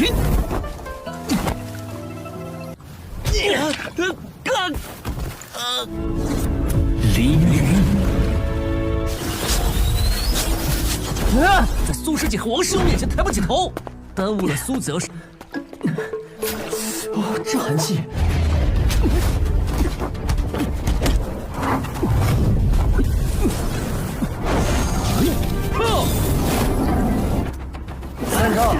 凌云，在苏师姐和王师兄面前抬不起头，耽误了苏子瑶。哦，这寒气！三招，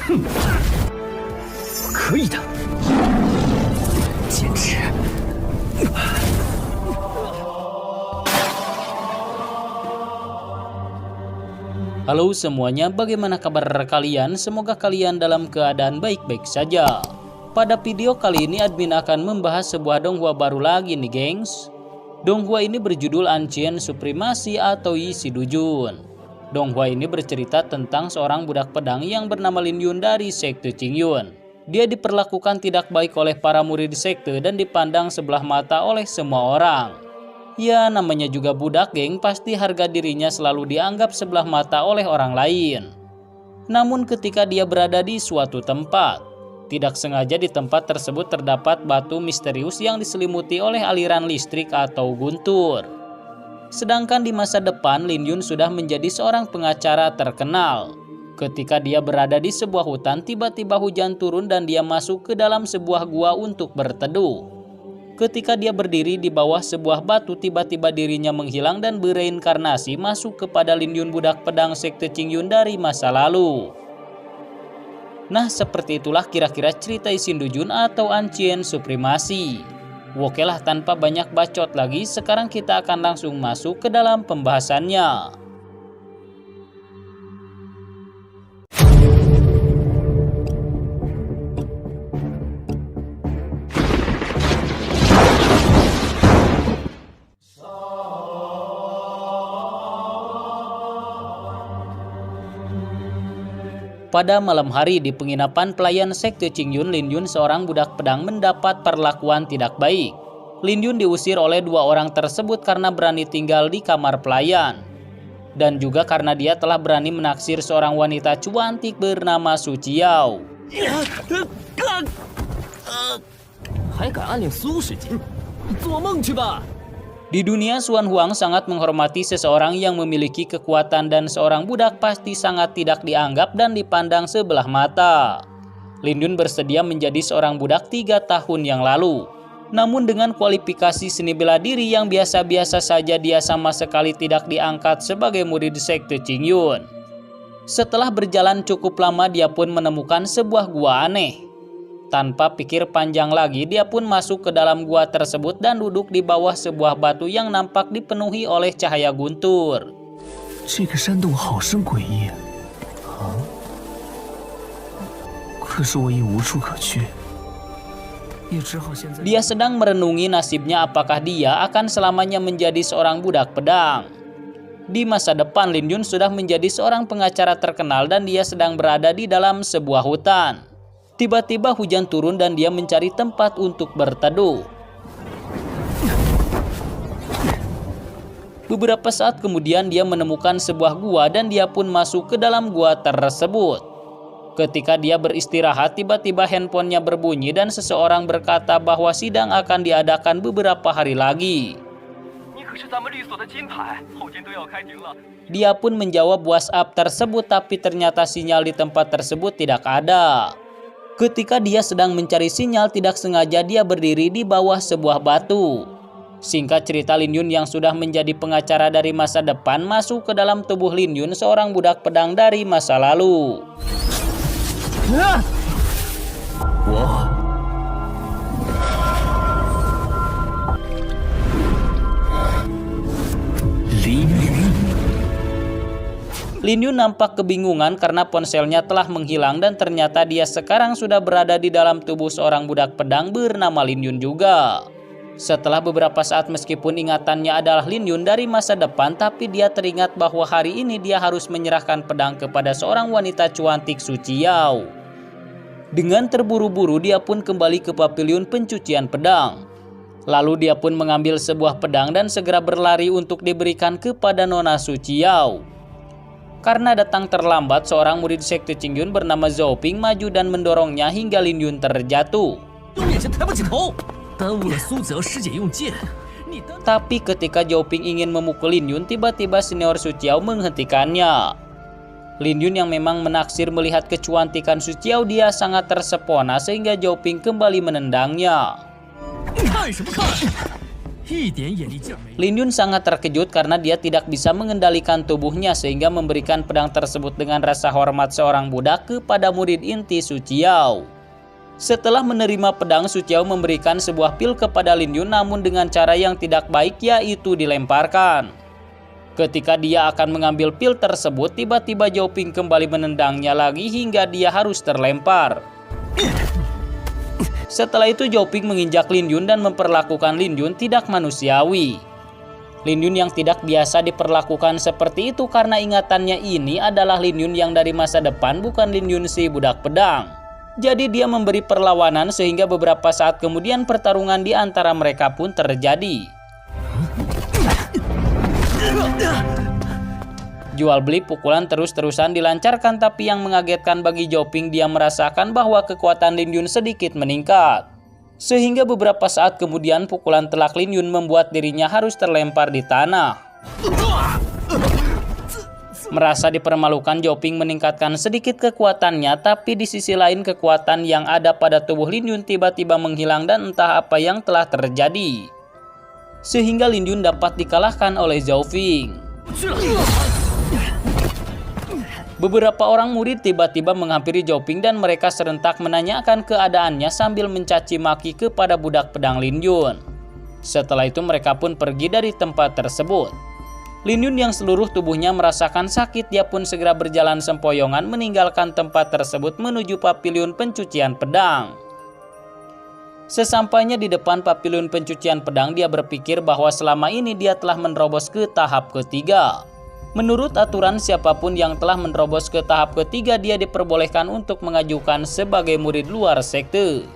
我可以的，坚持。Halo semuanya, bagaimana kabar kalian? Semoga kalian dalam keadaan baik-baik saja. Pada video kali ini admin akan membahas sebuah donghua baru lagi nih gengs. Donghua ini berjudul Ancient Supremacy atau Yi Shidujun. Donghua ini bercerita tentang seorang budak pedang yang bernama Lin Yun dari sekte Qingyun. Dia diperlakukan tidak baik oleh para murid sekte dan dipandang sebelah mata oleh semua orang. Ya, namanya juga budak geng, pasti harga dirinya selalu dianggap sebelah mata oleh orang lain. Namun ketika dia berada di suatu tempat, tidak sengaja di tempat tersebut terdapat batu misterius yang diselimuti oleh aliran listrik atau guntur. Sedangkan di masa depan Lin Yun sudah menjadi seorang pengacara terkenal. Ketika dia berada di sebuah hutan, tiba-tiba hujan turun dan dia masuk ke dalam sebuah gua untuk berteduh. Ketika dia berdiri di bawah sebuah batu, tiba-tiba dirinya menghilang dan bereinkarnasi masuk kepada Lin Yun, budak pedang sekte Qingyun dari masa lalu. Nah, seperti itulah kira-kira cerita Yi Shidujun atau Ancient Supremacy. Oke lah, tanpa banyak bacot lagi, sekarang kita akan langsung masuk ke dalam pembahasannya. Pada malam hari di penginapan pelayan sekte Qingyun, Lin Yun, seorang budak pedang, mendapat perlakuan tidak baik. Lin Yun diusir oleh dua orang tersebut karena berani tinggal di kamar pelayan. Dan juga karena dia telah berani menaksir seorang wanita cantik bernama Su Qiao. 还敢暗恋苏师姐？做梦去吧！ Di dunia, Xuan Huang sangat menghormati seseorang yang memiliki kekuatan dan seorang budak pasti sangat tidak dianggap dan dipandang sebelah mata. Lin Yun bersedia menjadi seorang budak 3 tahun yang lalu. Namun dengan kualifikasi seni bela diri yang biasa-biasa saja, dia sama sekali tidak diangkat sebagai murid sekte Qingyun. Setelah berjalan cukup lama, dia pun menemukan sebuah gua aneh. Tanpa pikir panjang lagi, dia pun masuk ke dalam gua tersebut dan duduk di bawah sebuah batu yang nampak dipenuhi oleh cahaya guntur. Dia sedang merenungi nasibnya, apakah dia akan selamanya menjadi seorang budak pedang. Di masa depan, Lin Yun sudah menjadi seorang pengacara terkenal dan dia sedang berada di dalam sebuah hutan. Tiba-tiba hujan turun dan dia mencari tempat untuk berteduh. Beberapa saat kemudian dia menemukan sebuah gua dan dia pun masuk ke dalam gua tersebut. Ketika dia beristirahat, tiba-tiba handphonenya berbunyi dan seseorang berkata bahwa sidang akan diadakan beberapa hari lagi. Dia pun menjawab WhatsApp tersebut, tapi ternyata sinyal di tempat tersebut tidak ada. Ketika dia sedang mencari sinyal, tidak sengaja dia berdiri di bawah sebuah batu. Singkat cerita, Lin Yun yang sudah menjadi pengacara dari masa depan masuk ke dalam tubuh Lin Yun, seorang budak pedang dari masa lalu. Lin Yun nampak kebingungan karena ponselnya telah menghilang dan ternyata dia sekarang sudah berada di dalam tubuh seorang budak pedang bernama Lin Yun juga. Setelah beberapa saat, meskipun ingatannya adalah Lin Yun dari masa depan, tapi dia teringat bahwa hari ini dia harus menyerahkan pedang kepada seorang wanita cantik, Su Qiao. Dengan terburu-buru dia pun kembali ke pavilion pencucian pedang. Lalu dia pun mengambil sebuah pedang dan segera berlari untuk diberikan kepada Nona Su Qiao. Karena datang terlambat, seorang murid sekte Qingyun bernama Zhou Ping maju dan mendorongnya hingga Lin Yun terjatuh. Tapi ketika Zhou Ping ingin memukul Lin Yun, tiba-tiba senior Su Qiao menghentikannya. Lin Yun yang memang menaksir melihat kecantikan Su Qiao, dia sangat tersepona sehingga Zhou Ping kembali menendangnya. Lin Yun sangat terkejut karena dia tidak bisa mengendalikan tubuhnya sehingga memberikan pedang tersebut dengan rasa hormat seorang budak kepada murid inti Su Qiao. Setelah menerima pedang, Su Qiao memberikan sebuah pil kepada Lin Yun namun dengan cara yang tidak baik, yaitu dilemparkan. Ketika dia akan mengambil pil tersebut, tiba-tiba Zhou Ping kembali menendangnya lagi hingga dia harus terlempar. Setelah itu Zhou Ping menginjak Lin Yun dan memperlakukan Lin Yun tidak manusiawi. Lin Yun yang tidak biasa diperlakukan seperti itu karena ingatannya ini adalah Lin Yun yang dari masa depan, bukan Lin Yun si budak pedang. Jadi dia memberi perlawanan sehingga beberapa saat kemudian pertarungan di antara mereka pun terjadi. Jual beli pukulan terus-terusan dilancarkan, tapi yang mengagetkan bagi Zhou Ping, dia merasakan bahwa kekuatan Lin Yun sedikit meningkat. Sehingga beberapa saat kemudian pukulan telak Lin Yun membuat dirinya harus terlempar di tanah. Merasa dipermalukan, Zhou Ping meningkatkan sedikit kekuatannya, tapi di sisi lain kekuatan yang ada pada tubuh Lin Yun tiba-tiba menghilang dan entah apa yang telah terjadi. Sehingga Lin Yun dapat dikalahkan oleh Zhou Ping. Beberapa orang murid tiba-tiba menghampiri Zhou Ping dan mereka serentak menanyakan keadaannya sambil mencaci maki kepada budak pedang Lin Yun. Setelah itu mereka pun pergi dari tempat tersebut. Lin Yun yang seluruh tubuhnya merasakan sakit, dia pun segera berjalan sempoyongan meninggalkan tempat tersebut menuju paviliun pencucian pedang. Sesampainya di depan paviliun pencucian pedang, dia berpikir bahwa selama ini dia telah menerobos ke tahap ketiga. Menurut aturan, siapapun yang telah menerobos ke tahap ketiga, dia diperbolehkan untuk mengajukan sebagai murid luar sekte.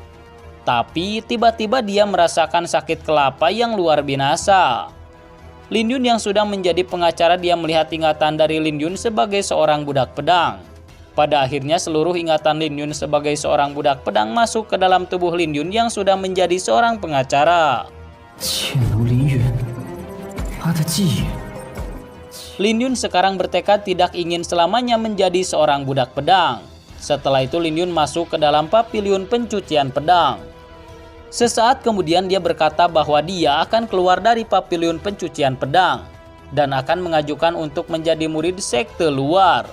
Tapi tiba-tiba dia merasakan sakit kelapa yang luar binasa. Lin Yun yang sudah menjadi pengacara, dia melihat ingatan dari Lin Yun sebagai seorang budak pedang. Pada akhirnya seluruh ingatan Lin Yun sebagai seorang budak pedang masuk ke dalam tubuh Lin Yun yang sudah menjadi seorang pengacara. Lin Yun sekarang bertekad tidak ingin selamanya menjadi seorang budak pedang. Setelah itu Lin Yun masuk ke dalam paviliun pencucian pedang. Sesaat kemudian dia berkata bahwa dia akan keluar dari paviliun pencucian pedang dan akan mengajukan untuk menjadi murid sekte luar.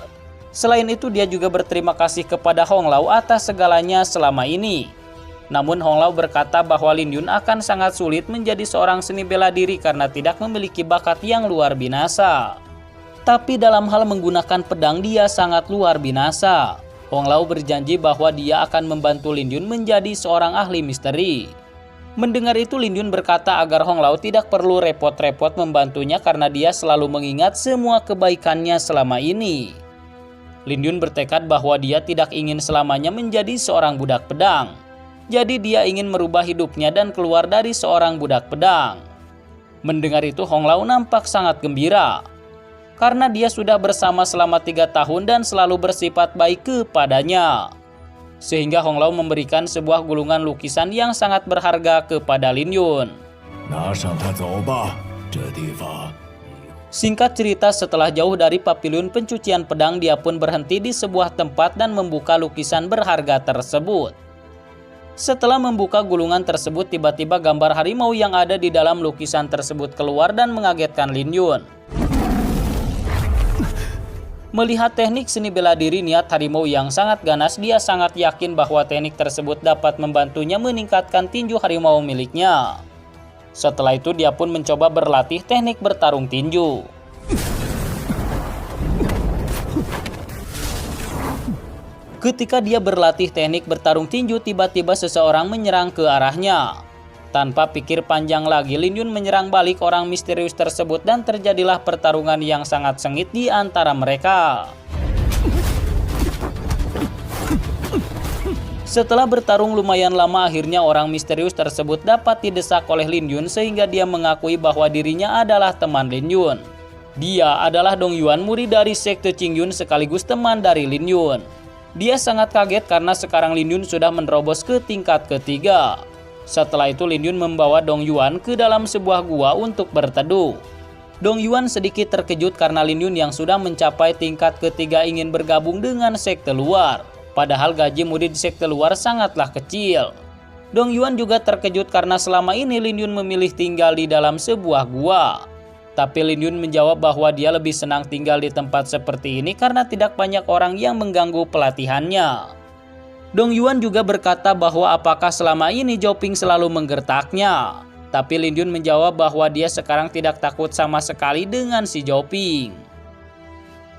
Selain itu dia juga berterima kasih kepada Hong Lao atas segalanya selama ini. Namun Hong Lao berkata bahwa Lin Yun akan sangat sulit menjadi seorang seni bela diri karena tidak memiliki bakat yang luar binasa. Tapi dalam hal menggunakan pedang dia sangat luar binasa. Hong Lao berjanji bahwa dia akan membantu Lin Yun menjadi seorang ahli misteri. Mendengar itu Lin Yun berkata agar Hong Lao tidak perlu repot-repot membantunya karena dia selalu mengingat semua kebaikannya selama ini. Lin Yun bertekad bahwa dia tidak ingin selamanya menjadi seorang budak pedang. Jadi dia ingin merubah hidupnya dan keluar dari seorang budak pedang. Mendengar itu Hong Lao nampak sangat gembira. Karena dia sudah bersama selama 3 tahun dan selalu bersifat baik kepadanya. Sehingga Hong Lao memberikan sebuah gulungan lukisan yang sangat berharga kepada Lin Yun. Singkat cerita, setelah jauh dari paviliun pencucian pedang, dia pun berhenti di sebuah tempat dan membuka lukisan berharga tersebut. Setelah membuka gulungan tersebut, tiba-tiba gambar harimau yang ada di dalam lukisan tersebut keluar dan mengagetkan Lin Yun. Melihat teknik seni bela diri niat harimau yang sangat ganas, dia sangat yakin bahwa teknik tersebut dapat membantunya meningkatkan tinju harimau miliknya. Setelah itu dia pun mencoba berlatih teknik bertarung tinju. Ketika dia berlatih teknik bertarung tinju, tiba-tiba seseorang menyerang ke arahnya. Tanpa pikir panjang lagi, Lin Yun menyerang balik orang misterius tersebut dan terjadilah pertarungan yang sangat sengit di antara mereka. Setelah bertarung lumayan lama, akhirnya orang misterius tersebut dapat didesak oleh Lin Yun sehingga dia mengakui bahwa dirinya adalah teman Lin Yun. Dia adalah Dong Yuan, murid dari sekte Qingyun sekaligus teman dari Lin Yun. Dia sangat kaget karena sekarang Lin Yun sudah menerobos ke tingkat ketiga. Setelah itu Lin Yun membawa Dong Yuan ke dalam sebuah gua untuk berteduh. Dong Yuan sedikit terkejut karena Lin Yun yang sudah mencapai tingkat ketiga ingin bergabung dengan sekte luar. Padahal gaji murid di sekte luar sangatlah kecil. Dong Yuan juga terkejut karena selama ini Lin Yun memilih tinggal di dalam sebuah gua. Tapi Lin Yun menjawab bahwa dia lebih senang tinggal di tempat seperti ini karena tidak banyak orang yang mengganggu pelatihannya. Dong Yuan juga berkata bahwa apakah selama ini Zhao Ping selalu menggertaknya. Tapi Lin Yun menjawab bahwa dia sekarang tidak takut sama sekali dengan si Zhao Ping.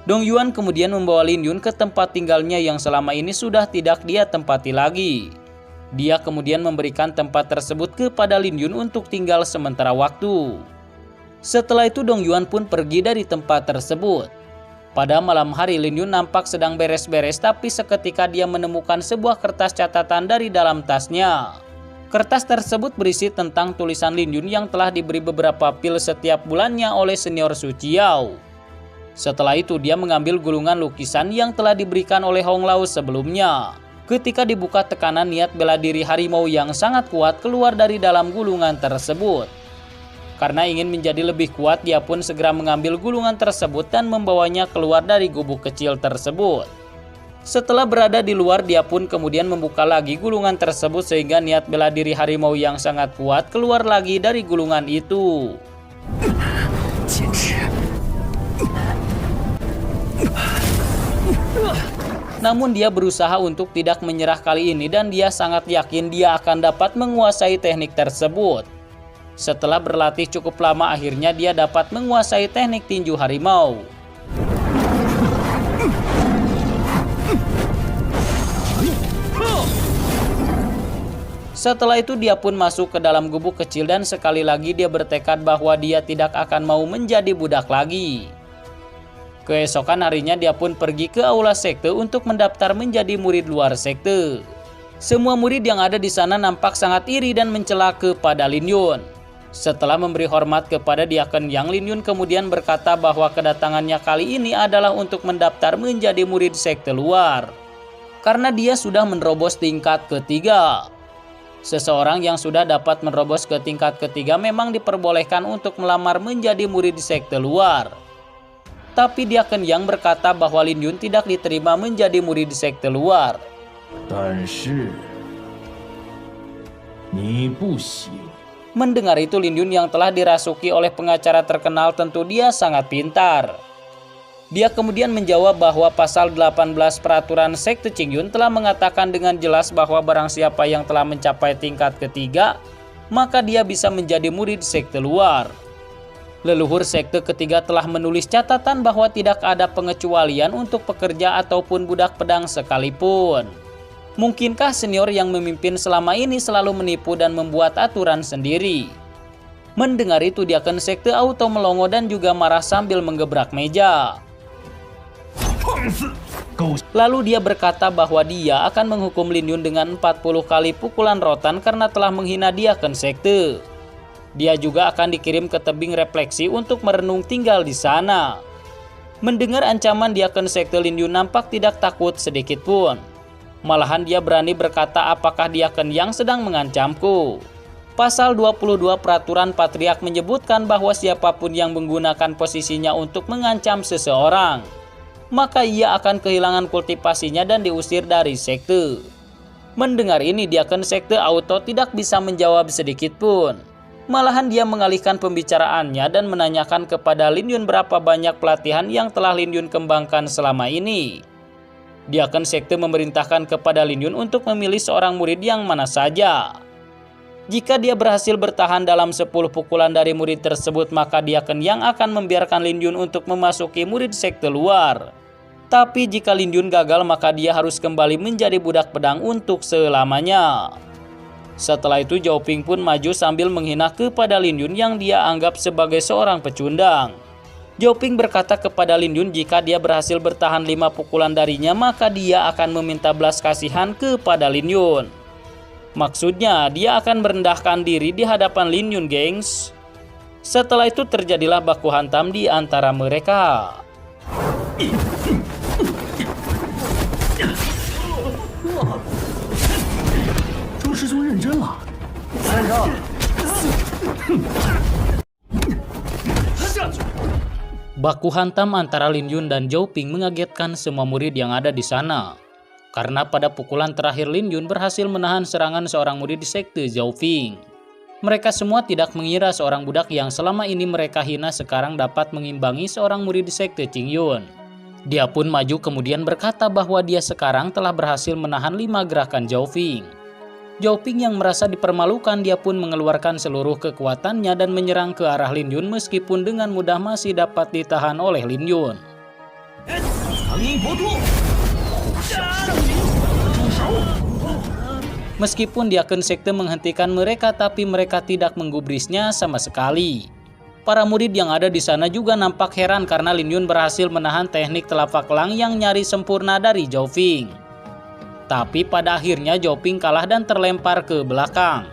Dong Yuan kemudian membawa Lin Yun ke tempat tinggalnya yang selama ini sudah tidak dia tempati lagi. Dia kemudian memberikan tempat tersebut kepada Lin Yun untuk tinggal sementara waktu. Setelah itu Dong Yuan pun pergi dari tempat tersebut. Pada malam hari Lin Yun nampak sedang beres-beres, tapi seketika dia menemukan sebuah kertas catatan dari dalam tasnya. Kertas tersebut berisi tentang tulisan Lin Yun yang telah diberi beberapa pil setiap bulannya oleh senior Su Qiao. Setelah itu dia mengambil gulungan lukisan yang telah diberikan oleh Hong Lao sebelumnya. Ketika dibuka, tekanan niat bela diri harimau yang sangat kuat keluar dari dalam gulungan tersebut. Karena ingin menjadi lebih kuat, dia pun segera mengambil gulungan tersebut dan membawanya keluar dari gubuk kecil tersebut. Setelah berada di luar, dia pun kemudian membuka lagi gulungan tersebut sehingga niat bela diri harimau yang sangat kuat keluar lagi dari gulungan itu. Namun dia berusaha untuk tidak menyerah kali ini dan dia sangat yakin dia akan dapat menguasai teknik tersebut. Setelah berlatih cukup lama, akhirnya dia dapat menguasai teknik tinju harimau. Setelah itu dia pun masuk ke dalam gubuk kecil dan sekali lagi dia bertekad bahwa dia tidak akan mau menjadi budak lagi. Keesokan harinya dia pun pergi ke aula sekte untuk mendaftar menjadi murid luar sekte. Semua murid yang ada di sana nampak sangat iri dan mencela kepada Lin Yun. Setelah memberi hormat kepada Diaken Yang, Lin Yun kemudian berkata bahwa kedatangannya kali ini adalah untuk mendaftar menjadi murid sekte luar. Karena dia sudah menerobos tingkat ketiga. Seseorang yang sudah dapat menerobos ke tingkat ketiga memang diperbolehkan untuk melamar menjadi murid sekte luar. Tapi Diaken Yang berkata bahwa Lin Yun tidak diterima menjadi murid sekte luar. Mendengar itu, Lin Yun yang telah dirasuki oleh pengacara terkenal tentu dia sangat pintar. Dia kemudian menjawab bahwa pasal 18 peraturan sekte Qingyun telah mengatakan dengan jelas bahwa barang siapa yang telah mencapai tingkat ketiga, maka dia bisa menjadi murid sekte luar. Leluhur sekte ketiga telah menulis catatan bahwa tidak ada pengecualian untuk pekerja ataupun budak pedang sekalipun. Mungkinkah senior yang memimpin selama ini selalu menipu dan membuat aturan sendiri? Mendengar itu, Diaken sekte auto melongo dan juga marah sambil menggebrak meja. Lalu dia berkata bahwa dia akan menghukum Lin Yun dengan 40 kali pukulan rotan karena telah menghina Diaken sekte. Dia juga akan dikirim ke tebing refleksi untuk merenung tinggal di sana. Mendengar ancaman Diaken sekte, Lin Yun nampak tidak takut sedikit pun. Malahan dia berani berkata, apakah Diaken Yang sedang mengancamku? Pasal 22 peraturan patriark menyebutkan bahwa siapapun yang menggunakan posisinya untuk mengancam seseorang, maka ia akan kehilangan kultivasinya dan diusir dari sekte. Mendengar ini, Diaken sekte auto tidak bisa menjawab sedikit pun. Malahan dia mengalihkan pembicaraannya dan menanyakan kepada Lin Yun berapa banyak pelatihan yang telah Lin Yun kembangkan selama ini. Diaken sekte memerintahkan kepada Lin Yun untuk memilih seorang murid yang mana saja. Jika dia berhasil bertahan dalam 10 pukulan dari murid tersebut, maka Diaken Yang akan membiarkan Lin Yun untuk memasuki murid sekte luar. Tapi jika Lin Yun gagal, maka dia harus kembali menjadi budak pedang untuk selamanya. Setelah itu Zhao Ping pun maju sambil menghina kepada Lin Yun yang dia anggap sebagai seorang pecundang. Zhao Ping berkata kepada Lin Yun jika dia berhasil bertahan 5 pukulan darinya, maka dia akan meminta belas kasihan kepada Lin Yun. Maksudnya dia akan merendahkan diri di hadapan Lin Yun, gengs. Setelah itu terjadilah baku hantam di antara mereka. 周师兄认真了。三招。下去。 Baku hantam antara Lin Yun dan Zhao Ping mengagetkan semua murid yang ada di sana. Karena pada pukulan terakhir Lin Yun berhasil menahan serangan seorang murid di sekte Zhao Ping. Mereka semua tidak mengira seorang budak yang selama ini mereka hina sekarang dapat mengimbangi seorang murid di sekte Qing Yun. Dia pun maju kemudian berkata bahwa dia sekarang telah berhasil menahan 5 gerakan Zhao Ping. Zhao Ping yang merasa dipermalukan, dia pun mengeluarkan seluruh kekuatannya dan menyerang ke arah Lin Yun meskipun dengan mudah masih dapat ditahan oleh Lin Yun. Meskipun Diaken Sekte menghentikan mereka, tapi mereka tidak menggubrisnya sama sekali. Para murid yang ada di sana juga nampak heran karena Lin Yun berhasil menahan teknik telapak elang yang nyaris sempurna dari Zhao Ping. Tapi pada akhirnya Zhao Ping kalah dan terlempar ke belakang.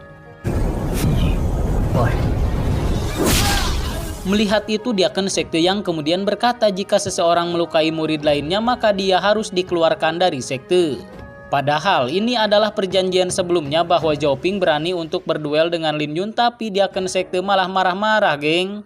Melihat itu Diaken Sekte yang kemudian berkata jika seseorang melukai murid lainnya maka dia harus dikeluarkan dari sekte. Padahal ini adalah perjanjian sebelumnya bahwa Zhao Ping berani untuk berduel dengan Lin Yun, tapi Diaken Sekte malah marah-marah, geng.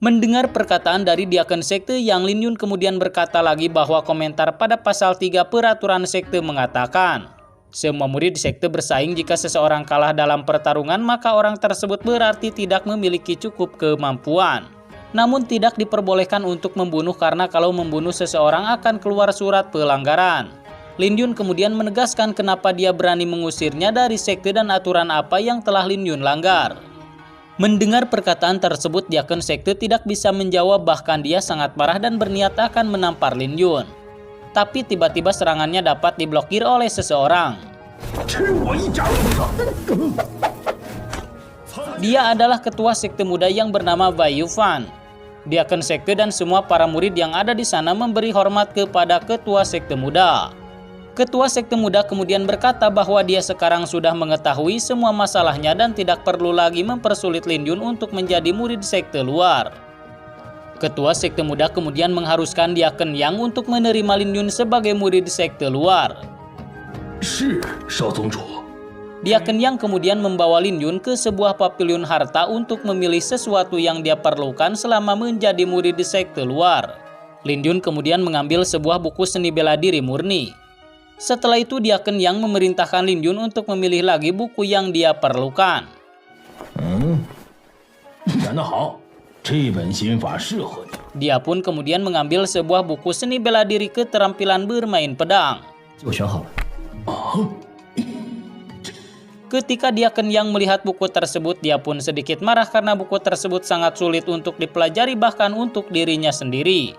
Mendengar perkataan dari Diaken Sekte yang Lin Yun kemudian berkata lagi bahwa komentar pada pasal 3 peraturan sekte mengatakan semua murid di sekte bersaing, jika seseorang kalah dalam pertarungan maka orang tersebut berarti tidak memiliki cukup kemampuan. Namun tidak diperbolehkan untuk membunuh karena kalau membunuh seseorang akan keluar surat pelanggaran. Lin Yun kemudian menegaskan kenapa dia berani mengusirnya dari sekte dan aturan apa yang telah Lin Yun langgar. Mendengar perkataan tersebut, Diaken Sekte tidak bisa menjawab, bahkan dia sangat marah dan berniat akan menampar Lin Yun. Tapi tiba-tiba serangannya dapat diblokir oleh seseorang. Dia adalah ketua sekte muda yang bernama Bai Yufan. Diaken Sekte dan semua para murid yang ada di sana memberi hormat kepada ketua sekte muda. Ketua sekte muda kemudian berkata bahwa dia sekarang sudah mengetahui semua masalahnya dan tidak perlu lagi mempersulit Lin Yun untuk menjadi murid sekte luar. Ketua sekte muda kemudian mengharuskan Diaken Yang untuk menerima Lin Yun sebagai murid sekte luar. Diaken Yang kemudian membawa Lin Yun ke sebuah pavilion harta untuk memilih sesuatu yang dia perlukan selama menjadi murid di sekte luar. Lin Yun kemudian mengambil sebuah buku seni bela diri murni. Setelah itu Diaken Yang memerintahkan Lin Yun untuk memilih lagi buku yang dia perlukan. Dia pun kemudian mengambil sebuah buku seni bela diri keterampilan bermain pedang. Ketika Diaken Yang melihat buku tersebut, dia pun sedikit marah karena buku tersebut sangat sulit untuk dipelajari bahkan untuk dirinya sendiri.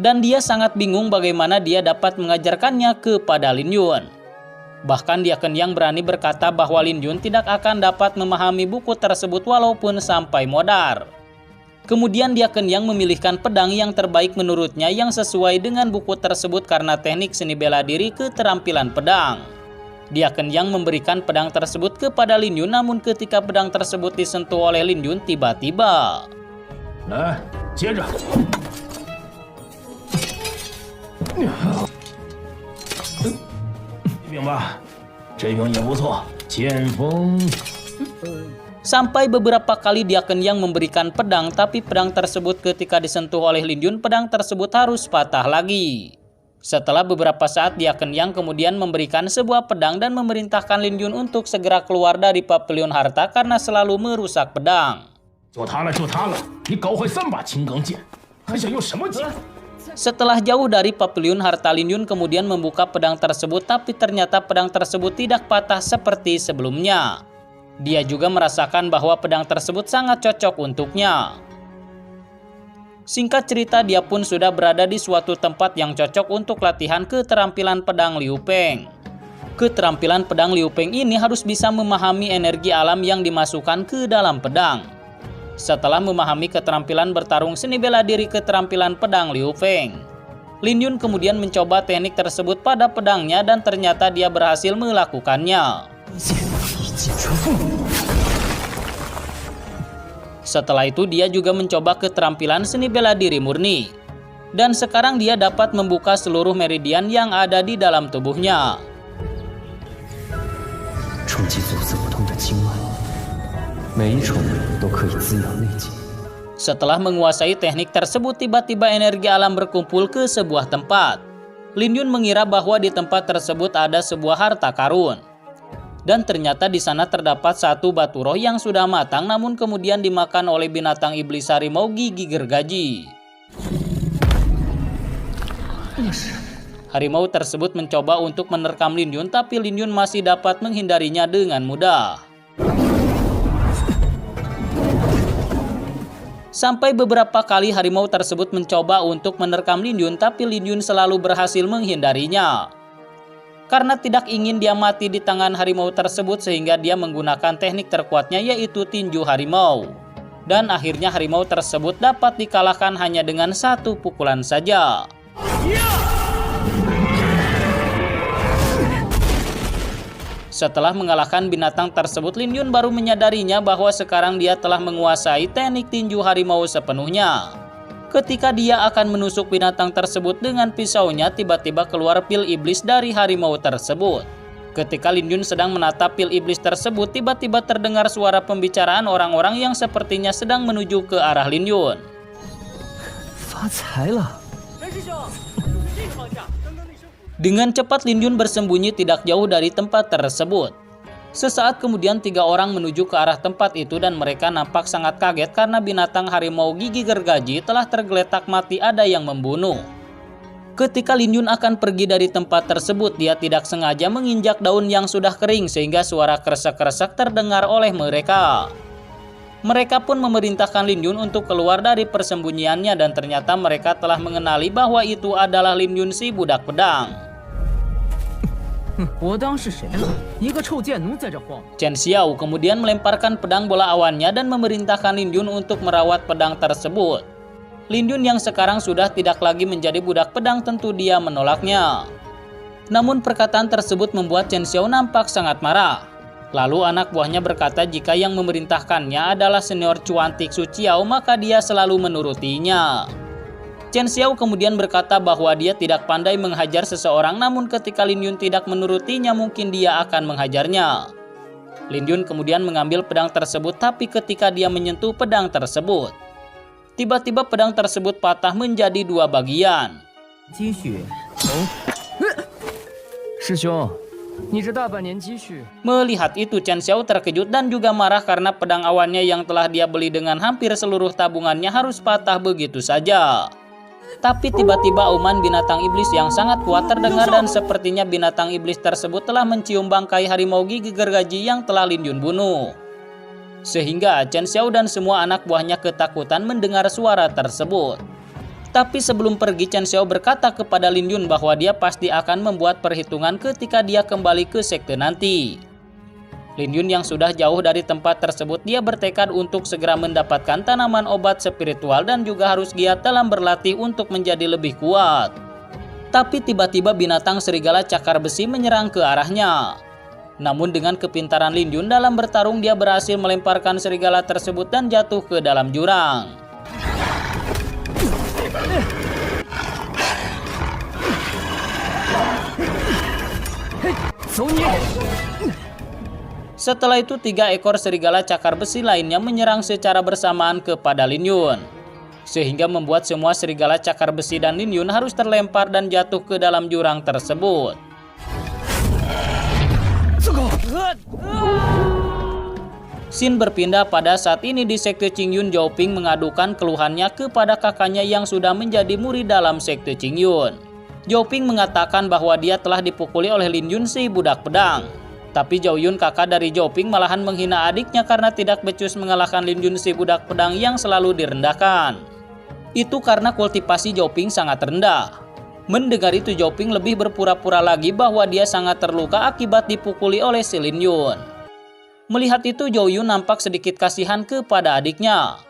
Dan dia sangat bingung bagaimana dia dapat mengajarkannya kepada Lin Yun. Bahkan Diaken Yang berani berkata bahwa Lin Yun tidak akan dapat memahami buku tersebut walaupun sampai modar. Kemudian Diaken Yang memilihkan pedang yang terbaik menurutnya yang sesuai dengan buku tersebut karena teknik seni bela diri keterampilan pedang. Diaken Yang memberikan pedang tersebut kepada Lin Yun, namun ketika pedang tersebut disentuh oleh Lin Yun tiba-tiba. Sampai beberapa kali Diaken Yang memberikan pedang, tapi pedang tersebut ketika disentuh oleh Lin Yun, pedang tersebut harus patah lagi. Setelah beberapa saat, Diaken Yang kemudian memberikan sebuah pedang dan memerintahkan Lin Yun untuk segera keluar dari pavilion harta karena selalu merusak pedang. Setelah jauh dari pavilion harta, Lin Yun kemudian membuka pedang tersebut, tapi ternyata pedang tersebut tidak patah seperti sebelumnya. Dia juga merasakan bahwa pedang tersebut sangat cocok untuknya. Singkat cerita, dia pun sudah berada di suatu tempat yang cocok untuk latihan keterampilan pedang Liu Peng. Keterampilan pedang Liu Peng ini harus bisa memahami energi alam yang dimasukkan ke dalam pedang. Setelah memahami keterampilan bertarung seni bela diri keterampilan pedang Liu Peng, Lin Yun kemudian mencoba teknik tersebut pada pedangnya dan ternyata dia berhasil melakukannya. Setelah itu dia juga mencoba keterampilan seni bela diri murni. Dan sekarang dia dapat membuka seluruh meridian yang ada di dalam tubuhnya. Setelah menguasai teknik tersebut, tiba-tiba energi alam berkumpul ke sebuah tempat. Lin Yun mengira bahwa di tempat tersebut ada sebuah harta karun. Dan ternyata di sana terdapat satu batu roh yang sudah matang namun kemudian dimakan oleh binatang iblis harimau gigi gergaji. Harimau tersebut mencoba untuk menerkam Lin Yun, tapi Lin Yun masih dapat menghindarinya dengan mudah. Sampai beberapa kali harimau tersebut mencoba untuk menerkam Lin Yun, tapi Lin Yun selalu berhasil menghindarinya. Karena tidak ingin dia mati di tangan harimau tersebut, sehingga dia menggunakan teknik terkuatnya, yaitu tinju harimau. Dan akhirnya harimau tersebut dapat dikalahkan hanya dengan satu pukulan saja. Setelah mengalahkan binatang tersebut, Lin Yun baru menyadarinya bahwa sekarang dia telah menguasai teknik tinju harimau sepenuhnya. Ketika dia akan menusuk binatang tersebut dengan pisaunya, tiba-tiba keluar pil iblis dari harimau tersebut. Ketika Lin Yun sedang menatap pil iblis tersebut, tiba-tiba terdengar suara pembicaraan orang-orang yang sepertinya sedang menuju ke arah Lin Yun. Dengan cepat Lin Yun bersembunyi tidak jauh dari tempat tersebut. Sesaat kemudian 3 orang menuju ke arah tempat itu dan mereka nampak sangat kaget karena binatang harimau gigi gergaji telah tergeletak mati, ada yang membunuh. Ketika Lin Yun akan pergi dari tempat tersebut, dia tidak sengaja menginjak daun yang sudah kering sehingga suara kresek-kresek terdengar oleh mereka. Mereka pun memerintahkan Lin Yun untuk keluar dari persembunyiannya dan ternyata mereka telah mengenali bahwa itu adalah Lin Yun si budak pedang. Chen Xiao kemudian melemparkan pedang bola awannya dan memerintahkan Lin Yun untuk merawat pedang tersebut. Lin Yun yang sekarang sudah tidak lagi menjadi budak pedang tentu dia menolaknya. Namun perkataan tersebut membuat Chen Xiao nampak sangat marah. Lalu anak buahnya berkata jika yang memerintahkannya adalah senior cuantik Su Qiao, maka dia selalu menurutinya. Chen Xiao kemudian berkata bahwa dia tidak pandai menghajar seseorang, namun ketika Lin Yun tidak menurutinya mungkin dia akan menghajarnya. Lin Yun kemudian mengambil pedang tersebut, tapi ketika dia menyentuh pedang tersebut, tiba-tiba pedang tersebut patah menjadi 2 bagian. Melihat itu Chen Xiao terkejut dan juga marah karena pedang awannya yang telah dia beli dengan hampir seluruh tabungannya harus patah begitu saja. Tapi tiba-tiba auman binatang iblis yang sangat kuat terdengar dan sepertinya binatang iblis tersebut telah mencium bangkai harimau gigi gergaji yang telah Lin Yun bunuh. Sehingga Chen Xiao dan semua anak buahnya ketakutan mendengar suara tersebut. Tapi sebelum pergi, Chen Xiao berkata kepada Lin Yun bahwa dia pasti akan membuat perhitungan ketika dia kembali ke sekte nanti. Lin Yun yang sudah jauh dari tempat tersebut, dia bertekad untuk segera mendapatkan tanaman obat spiritual dan juga harus giat dalam berlatih untuk menjadi lebih kuat. Tapi tiba-tiba binatang serigala cakar besi menyerang ke arahnya. Namun dengan kepintaran Lin Yun dalam bertarung, dia berhasil melemparkan serigala tersebut dan jatuh ke dalam jurang. Setelah itu 3 ekor serigala cakar besi lainnya menyerang secara bersamaan kepada Lin Yun. Sehingga membuat semua serigala cakar besi dan Lin Yun harus terlempar dan jatuh ke dalam jurang tersebut. Scene berpindah pada saat ini di sekte Qingyun. Zhao Ping mengadukan keluhannya kepada kakaknya yang sudah menjadi murid dalam sekte Qingyun. Zhao Ping mengatakan bahwa dia telah dipukuli oleh Lin Yun si budak pedang. Tapi Zhao Yun, kakak dari Zhao Ping, malahan menghina adiknya karena tidak becus mengalahkan Lin Yun si budak pedang yang selalu direndahkan. Itu karena kultivasi Zhao Ping sangat rendah. Mendengar itu Zhao Ping lebih berpura-pura lagi bahwa dia sangat terluka akibat dipukuli oleh si Lin Yun. Melihat itu Zhao Yun nampak sedikit kasihan kepada adiknya.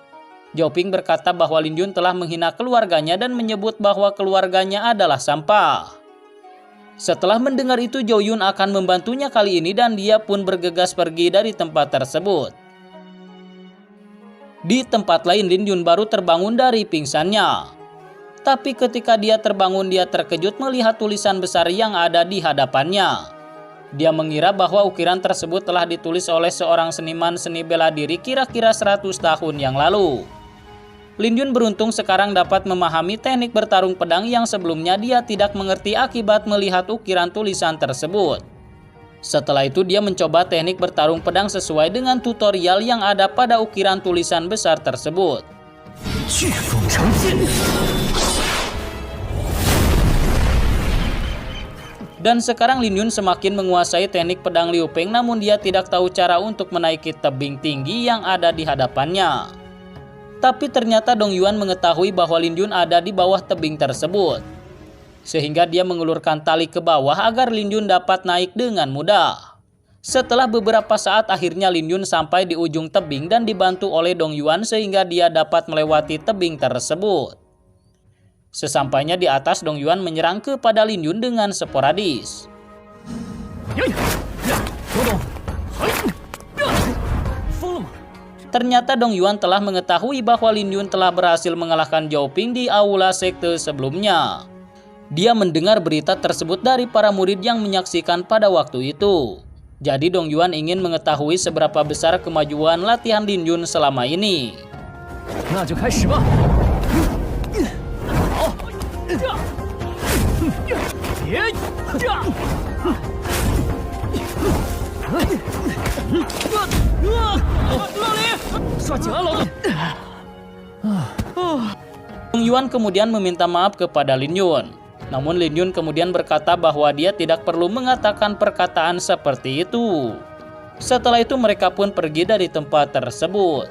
Zhao Ping berkata bahwa Lin Yun telah menghina keluarganya dan menyebut bahwa keluarganya adalah sampah. Setelah mendengar itu Zhao Yun akan membantunya kali ini dan dia pun bergegas pergi dari tempat tersebut. Di tempat lain, Lin Yun baru terbangun dari pingsannya. Tapi ketika dia terbangun, dia terkejut melihat tulisan besar yang ada di hadapannya. Dia mengira bahwa ukiran tersebut telah ditulis oleh seorang seniman seni bela diri kira-kira 100 tahun yang lalu. Lin Yun beruntung sekarang dapat memahami teknik bertarung pedang yang sebelumnya dia tidak mengerti akibat melihat ukiran tulisan tersebut. Setelah itu dia mencoba teknik bertarung pedang sesuai dengan tutorial yang ada pada ukiran tulisan besar tersebut. Dan sekarang Lin Yun semakin menguasai teknik pedang Liu Peng, namun dia tidak tahu cara untuk menaiki tebing tinggi yang ada di hadapannya. Tapi ternyata Dong Yuan mengetahui bahwa Lin Yun ada di bawah tebing tersebut. Sehingga dia mengulurkan tali ke bawah agar Lin Yun dapat naik dengan mudah. Setelah beberapa saat akhirnya Lin Yun sampai di ujung tebing dan dibantu oleh Dong Yuan sehingga dia dapat melewati tebing tersebut. Sesampainya di atas, Dong Yuan menyerang kepada Lin Yun dengan sporadis. Ternyata Dong Yuan telah mengetahui bahwa Lin Yun telah berhasil mengalahkan Zhao Ping di aula sekte sebelumnya. Dia mendengar berita tersebut dari para murid yang menyaksikan pada waktu itu. Jadi Dong Yuan ingin mengetahui seberapa besar kemajuan latihan Lin Yun selama ini. Dong Yuan kemudian meminta maaf kepada Lin Yun. Namun Lin Yun kemudian berkata bahwa dia tidak perlu mengatakan perkataan seperti itu. Setelah itu mereka pun pergi dari tempat tersebut.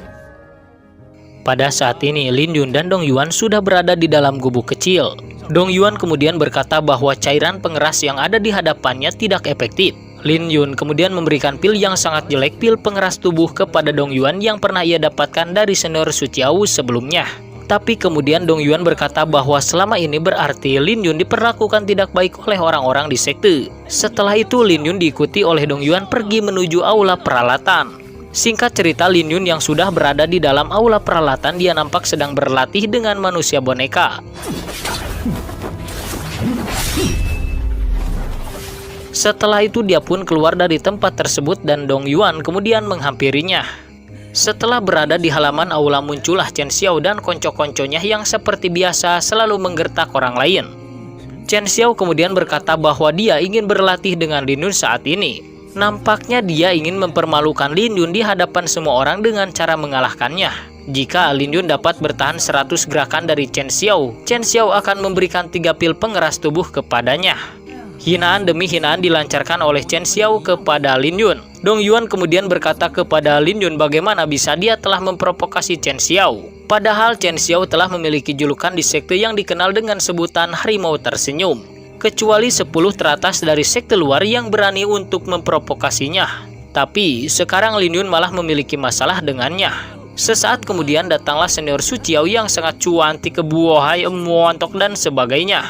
Pada saat ini Lin Yun dan Dong Yuan sudah berada di dalam gubuk kecil. Dong Yuan kemudian berkata bahwa cairan pengeras yang ada di hadapannya tidak efektif. Lin Yun kemudian memberikan pil yang sangat jelek, pil pengeras tubuh, kepada Dong Yuan yang pernah ia dapatkan dari senior Suciau sebelumnya. Tapi kemudian Dong Yuan berkata bahwa selama ini berarti Lin Yun diperlakukan tidak baik oleh orang-orang di sekte. Setelah itu Lin Yun diikuti oleh Dong Yuan pergi menuju aula peralatan. Singkat cerita, Lin Yun yang sudah berada di dalam aula peralatan, dia nampak sedang berlatih dengan manusia boneka. Setelah itu dia pun keluar dari tempat tersebut dan Dong Yuan kemudian menghampirinya. Setelah berada di halaman aula, muncullah Chen Xiao dan konco-konconya yang seperti biasa selalu menggertak orang lain. Chen Xiao kemudian berkata bahwa dia ingin berlatih dengan Lin Yun saat ini. Nampaknya dia ingin mempermalukan Lin Yun di hadapan semua orang dengan cara mengalahkannya. Jika Lin Yun dapat bertahan 100 gerakan dari Chen Xiao akan memberikan 3 pil pengeras tubuh kepadanya. Hinaan demi hinaan dilancarkan oleh Chen Xiao kepada Lin Yun. Dong Yuan kemudian berkata kepada Lin Yun bagaimana bisa dia telah memprovokasi Chen Xiao. Padahal Chen Xiao telah memiliki julukan di sekte yang dikenal dengan sebutan harimau tersenyum. Kecuali 10 teratas dari sekte luar yang berani untuk memprovokasinya. Tapi sekarang Lin Yun malah memiliki masalah dengannya. Sesaat kemudian datanglah senior Suciau yang sangat cuantik, kebuahai, montok dan sebagainya.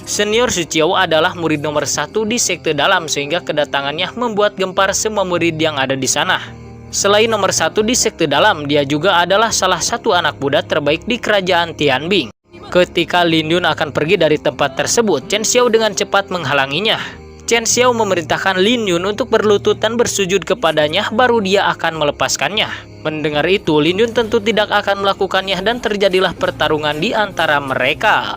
Senior Suciau adalah murid nomor 1 di sekte dalam, sehingga kedatangannya membuat gempar semua murid yang ada di sana. Selain nomor 1 di sekte dalam, dia juga adalah salah satu anak muda terbaik di kerajaan Tianbing. Ketika Lin Yun akan pergi dari tempat tersebut, Chen Xiao dengan cepat menghalanginya. Chen Xiao memerintahkan Lin Yun untuk berlutut dan bersujud kepadanya, baru dia akan melepaskannya. Mendengar itu, Lin Yun tentu tidak akan melakukannya dan terjadilah pertarungan di antara mereka.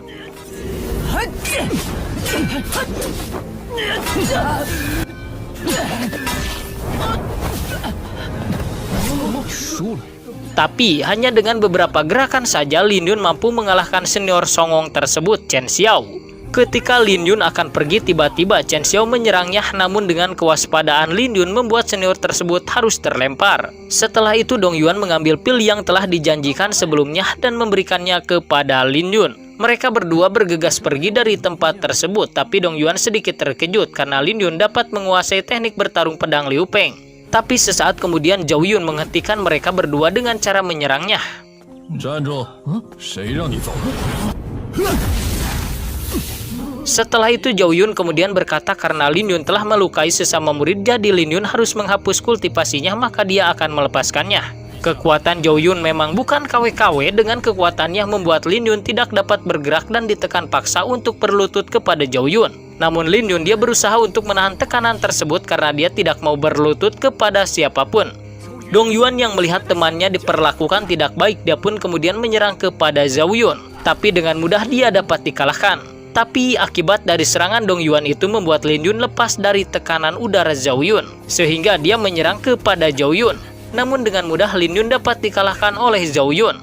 Tapi hanya dengan beberapa gerakan saja Lin Yun mampu mengalahkan senior songong tersebut, Chen Xiao. Ketika Lin Yun akan pergi, tiba-tiba Chen Xiao menyerangnya, namun dengan kewaspadaan Lin Yun membuat senior tersebut harus terlempar. Setelah itu Dong Yuan mengambil pil yang telah dijanjikan sebelumnya dan memberikannya kepada Lin Yun. Mereka berdua bergegas pergi dari tempat tersebut, tapi Dong Yuan sedikit terkejut karena Lin Yun dapat menguasai teknik bertarung pedang Liu Peng. Tapi sesaat kemudian Zhao Yun menghentikan mereka berdua dengan cara menyerangnya. Setelah itu Zhao Yun kemudian berkata karena Lin Yun telah melukai sesama murid, jadi Lin Yun harus menghapus kultivasinya, maka dia akan melepaskannya. Kekuatan Zhou Yun memang bukan KW-KW. Dengan kekuatannya membuat Lin Yun tidak dapat bergerak dan ditekan paksa untuk berlutut kepada Zhou Yun. Namun Lin Yun dia berusaha untuk menahan tekanan tersebut karena dia tidak mau berlutut kepada siapapun. Dong Yuan yang melihat temannya diperlakukan tidak baik, dia pun kemudian menyerang kepada Zhou Yun. Tapi dengan mudah dia dapat dikalahkan. Tapi akibat dari serangan Dong Yuan itu membuat Lin Yun lepas dari tekanan udara Zhou Yun, sehingga dia menyerang kepada Zhou Yun. Namun dengan mudah Lin Yun dapat dikalahkan oleh Zhou Yun.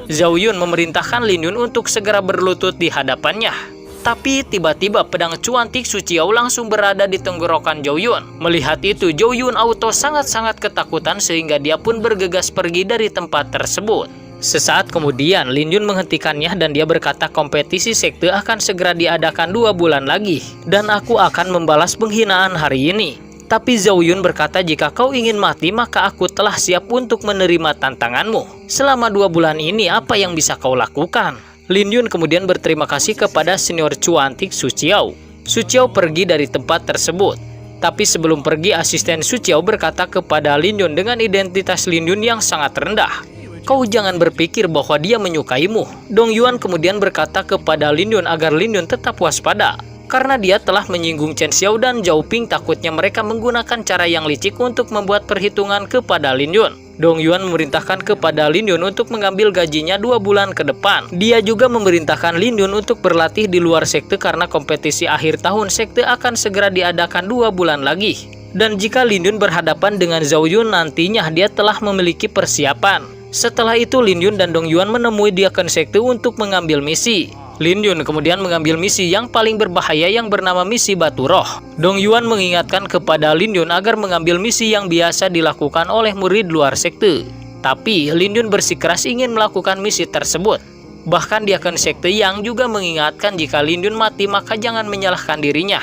Zhou Yun memerintahkan Lin Yun untuk segera berlutut di hadapannya. Tapi tiba-tiba pedang cuantik Su Qiao langsung berada di tenggorokan Zhou Yun. Melihat itu, Zhou Yun auto sangat-sangat ketakutan sehingga dia pun bergegas pergi dari tempat tersebut. Sesaat kemudian, Lin Yun menghentikannya dan dia berkata kompetisi sekte akan segera diadakan 2 bulan lagi. Dan aku akan membalas penghinaan hari ini. Tapi Zhou Yun berkata jika kau ingin mati maka aku telah siap untuk menerima tantanganmu. Selama 2 bulan ini apa yang bisa kau lakukan? Lin Yun kemudian berterima kasih kepada senior cuantik Su Qiao. Su Qiao pergi dari tempat tersebut. Tapi sebelum pergi, asisten Su Qiao berkata kepada Lin Yun dengan identitas Lin Yun yang sangat rendah. Kau jangan berpikir bahwa dia menyukaimu. Dong Yuan kemudian berkata kepada Lin Yun agar Lin Yun tetap waspada. Karena dia telah menyinggung Chen Xiao dan Zhao Ping, takutnya mereka menggunakan cara yang licik untuk membuat perhitungan kepada Lin Yun. Dong Yuan memerintahkan kepada Lin Yun untuk mengambil gajinya 2 bulan ke depan. Dia juga memerintahkan Lin Yun untuk berlatih di luar sekte karena kompetisi akhir tahun sekte akan segera diadakan 2 bulan lagi. Dan jika Lin Yun berhadapan dengan Zhou Yun nantinya dia telah memiliki persiapan. Setelah itu Lin Yun dan Dong Yuan menemui Diaken Sekte untuk mengambil misi. Lin Yun kemudian mengambil misi yang paling berbahaya yang bernama misi Batu Roh. Dong Yuan mengingatkan kepada Lin Yun agar mengambil misi yang biasa dilakukan oleh murid luar sekte. Tapi Lin Yun bersikeras ingin melakukan misi tersebut. Bahkan Diaken Sekte yang juga mengingatkan jika Lin Yun mati maka jangan menyalahkan dirinya.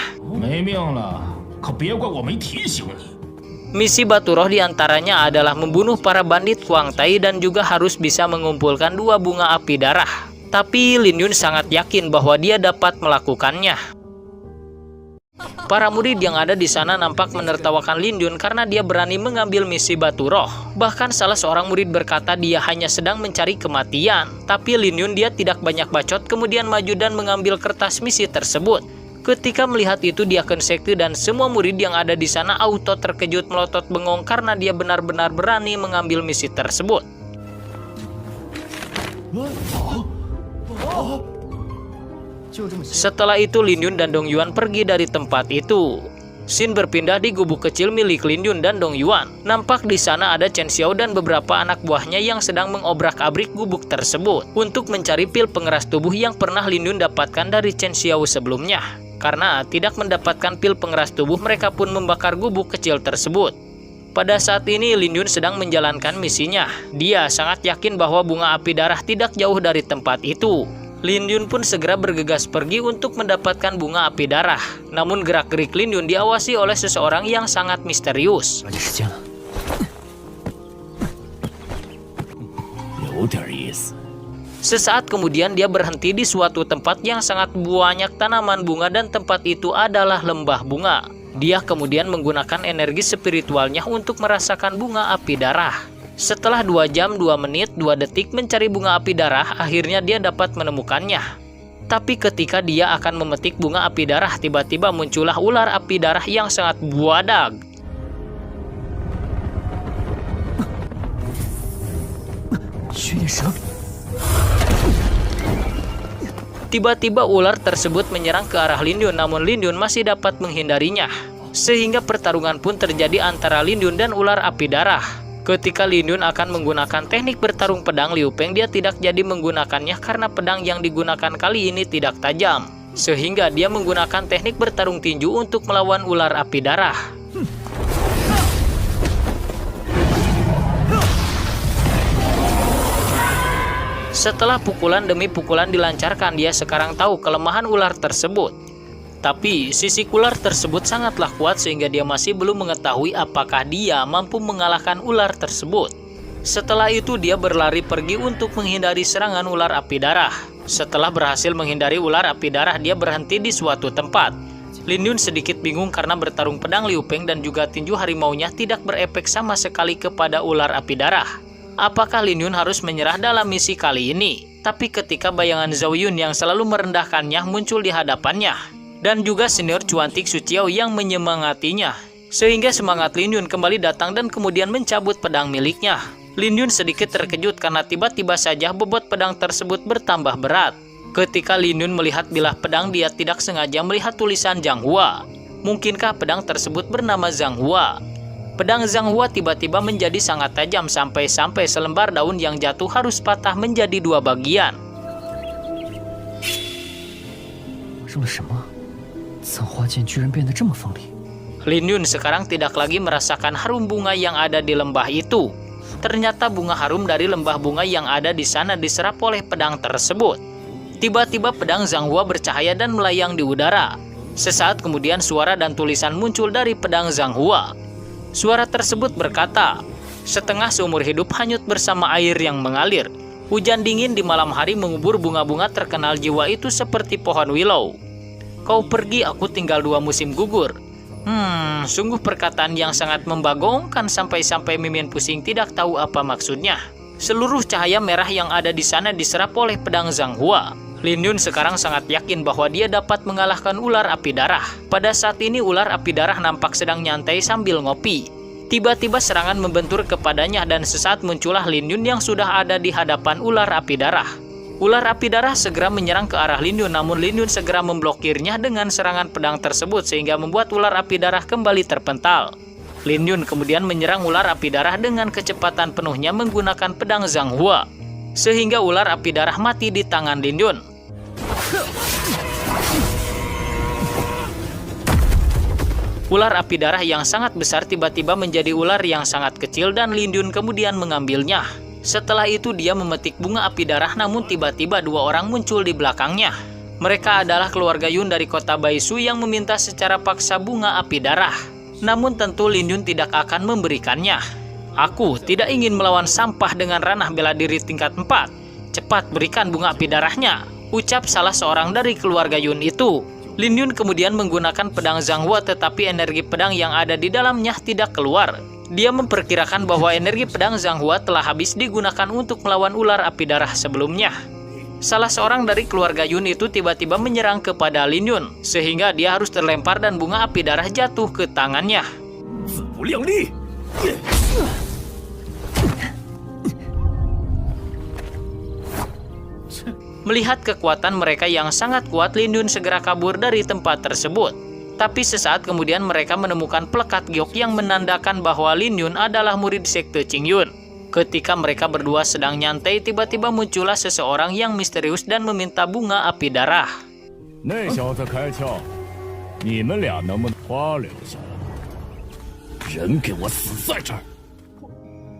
Misi Batu Roh diantaranya adalah membunuh para bandit Huang Tai dan juga harus bisa mengumpulkan 2 bunga api darah. Tapi Lin Yun sangat yakin bahwa dia dapat melakukannya. Para murid yang ada di sana nampak menertawakan Lin Yun karena dia berani mengambil misi Batu Roh. Bahkan salah seorang murid berkata dia hanya sedang mencari kematian. Tapi Lin Yun dia tidak banyak bacot kemudian maju dan mengambil kertas misi tersebut. Ketika melihat itu Diaken Sekte dan semua murid yang ada di sana auto terkejut melotot bengong karena dia benar-benar berani mengambil misi tersebut. Setelah itu Lin Yun dan Dong Yuan pergi dari tempat itu. Scene berpindah di gubuk kecil milik Lin Yun dan Dong Yuan. Nampak di sana ada Chen Xiao dan beberapa anak buahnya yang sedang mengobrak-abrik gubuk tersebut untuk mencari pil pengeras tubuh yang pernah Lin Yun dapatkan dari Chen Xiao sebelumnya. Karena tidak mendapatkan pil pengeras tubuh, mereka pun membakar gubuk kecil tersebut. Pada saat ini Lin Yun sedang menjalankan misinya. Dia sangat yakin bahwa bunga api darah tidak jauh dari tempat itu. Lin Yun pun segera bergegas pergi untuk mendapatkan bunga api darah. Namun gerak-gerik Lin Yun diawasi oleh seseorang yang sangat misterius. Sesaat kemudian dia berhenti di suatu tempat yang sangat banyak tanaman bunga dan tempat itu adalah lembah bunga. Dia kemudian menggunakan energi spiritualnya untuk merasakan bunga api darah. Setelah 2 jam, 2 menit, 2 detik mencari bunga api darah, akhirnya dia dapat menemukannya. Tapi ketika dia akan memetik bunga api darah, tiba-tiba muncullah ular api darah yang sangat buadag. Tiba-tiba ular tersebut menyerang ke arah Lin Yun, namun Lin Yun masih dapat menghindarinya. Sehingga pertarungan pun terjadi antara Lin Yun dan ular api darah. Ketika Lin Yun akan menggunakan teknik bertarung pedang Liu Peng, dia tidak jadi menggunakannya karena pedang yang digunakan kali ini tidak tajam. Sehingga dia menggunakan teknik bertarung tinju untuk melawan ular api darah. Setelah pukulan demi pukulan dilancarkan, dia sekarang tahu kelemahan ular tersebut. Tapi sisi ular tersebut sangatlah kuat sehingga dia masih belum mengetahui apakah dia mampu mengalahkan ular tersebut. Setelah itu dia berlari pergi untuk menghindari serangan ular api darah. Setelah berhasil menghindari ular api darah, dia berhenti di suatu tempat. Lin Yun sedikit bingung karena bertarung pedang Liu Peng dan juga tinju harimaunya tidak berefek sama sekali kepada ular api darah. Apakah Lin Yun harus menyerah dalam misi kali ini? Tapi ketika bayangan Zhao Yun yang selalu merendahkannya muncul di hadapannya, dan juga senior cuantik Su Qiao yang menyemangatinya, sehingga semangat Lin Yun kembali datang dan kemudian mencabut pedang miliknya. Lin Yun sedikit terkejut karena tiba-tiba saja bobot pedang tersebut bertambah berat. Ketika Lin Yun melihat bilah pedang, dia tidak sengaja melihat tulisan Zhang Hua. Mungkinkah pedang tersebut bernama Zhang Hua? Pedang Zhang Hua tiba-tiba menjadi sangat tajam sampai-sampai selembar daun yang jatuh harus patah menjadi 2 bagian. Lin Yun sekarang tidak lagi merasakan harum bunga yang ada di lembah itu. Ternyata bunga harum dari lembah bunga yang ada di sana diserap oleh pedang tersebut. Tiba-tiba pedang Zhang Hua bercahaya dan melayang di udara. Sesaat kemudian suara dan tulisan muncul dari pedang Zhang Hua. Suara tersebut berkata, "Setengah seumur hidup hanyut bersama air yang mengalir. Hujan dingin di malam hari mengubur bunga-bunga terkenal jiwa itu seperti pohon willow. Kau pergi, aku tinggal 2 musim gugur." Sungguh perkataan yang sangat membagongkan sampai-sampai Mimin pusing tidak tahu apa maksudnya. Seluruh cahaya merah yang ada di sana diserap oleh pedang Zhang Hua. Lin Yun sekarang sangat yakin bahwa dia dapat mengalahkan ular api darah. Pada saat ini ular api darah nampak sedang nyantai sambil ngopi. Tiba-tiba serangan membentur kepadanya dan sesaat muncullah Lin Yun yang sudah ada di hadapan ular api darah. Ular api darah segera menyerang ke arah Lin Yun, namun Lin Yun segera memblokirnya dengan serangan pedang tersebut sehingga membuat ular api darah kembali terpental. Lin Yun kemudian menyerang ular api darah dengan kecepatan penuhnya menggunakan pedang Zhang Hua, sehingga ular api darah mati di tangan Lin Yun. Ular api darah yang sangat besar tiba-tiba menjadi ular yang sangat kecil dan Lin Yun kemudian mengambilnya. Setelah itu dia memetik bunga api darah, namun tiba-tiba 2 orang muncul di belakangnya. Mereka adalah keluarga Yun dari kota Baisu yang meminta secara paksa bunga api darah. Namun tentu Lin Yun tidak akan memberikannya. "Aku tidak ingin melawan sampah dengan ranah bela diri tingkat 4. Cepat berikan bunga api darahnya," ucap salah seorang dari keluarga Yun itu. Lin Yun kemudian menggunakan pedang Zhang Hua, tetapi energi pedang yang ada di dalamnya tidak keluar. Dia memperkirakan bahwa energi pedang Zhang Hua telah habis digunakan untuk melawan ular api darah sebelumnya. Salah seorang dari keluarga Yun itu tiba-tiba menyerang kepada Lin Yun, sehingga dia harus terlempar dan bunga api darah jatuh ke tangannya. Melihat kekuatan mereka yang sangat kuat, Lin Yun segera kabur dari tempat tersebut. Tapi sesaat kemudian mereka menemukan plekat giok yang menandakan bahwa Lin Yun adalah murid sekte Qingyun. Ketika mereka berdua sedang nyantai, tiba-tiba muncullah seseorang yang misterius dan meminta bunga api darah.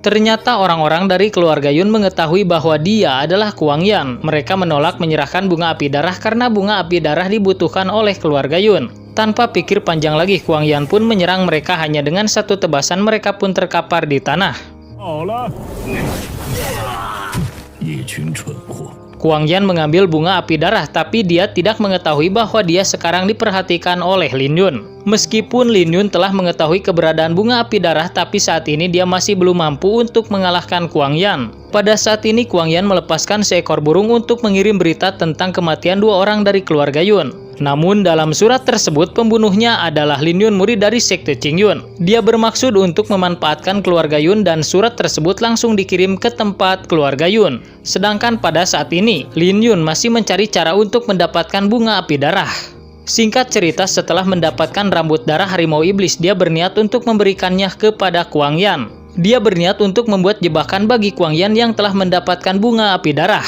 Ternyata orang-orang dari keluarga Yun mengetahui bahwa dia adalah Kuang Yan. Mereka menolak menyerahkan bunga api darah karena bunga api darah dibutuhkan oleh keluarga Yun. Tanpa pikir panjang lagi, Kuang Yan pun menyerang mereka. Hanya dengan satu tebasan mereka pun terkapar di tanah. Kuang Yan mengambil bunga api darah, tapi dia tidak mengetahui bahwa dia sekarang diperhatikan oleh Lin Yun. Meskipun Lin Yun telah mengetahui keberadaan bunga api darah, tapi saat ini dia masih belum mampu untuk mengalahkan Kuang Yan. Pada saat ini Kuang Yan melepaskan seekor burung untuk mengirim berita tentang kematian 2 orang dari keluarga Yun. Namun dalam surat tersebut pembunuhnya adalah Lin Yun, murid dari sekte Qingyun. Dia bermaksud untuk memanfaatkan keluarga Yun dan surat tersebut langsung dikirim ke tempat keluarga Yun. Sedangkan pada saat ini Lin Yun masih mencari cara untuk mendapatkan bunga api darah. Singkat cerita, setelah mendapatkan rambut darah harimau iblis, dia berniat untuk memberikannya kepada Kuang Yan. Dia berniat untuk membuat jebakan bagi Kuang Yan yang telah mendapatkan bunga api darah.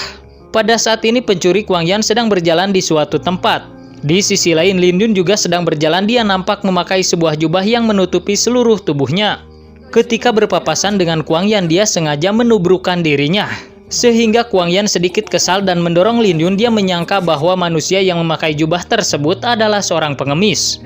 Pada saat ini pencuri Kuang Yan sedang berjalan di suatu tempat. Di sisi lain, Lin Yun juga sedang berjalan. Dia nampak memakai sebuah jubah yang menutupi seluruh tubuhnya. Ketika berpapasan dengan Kuang Yan, dia sengaja menubrukkan dirinya. Sehingga Kuang Yan sedikit kesal dan mendorong Lin Yun. Dia menyangka bahwa manusia yang memakai jubah tersebut adalah seorang pengemis.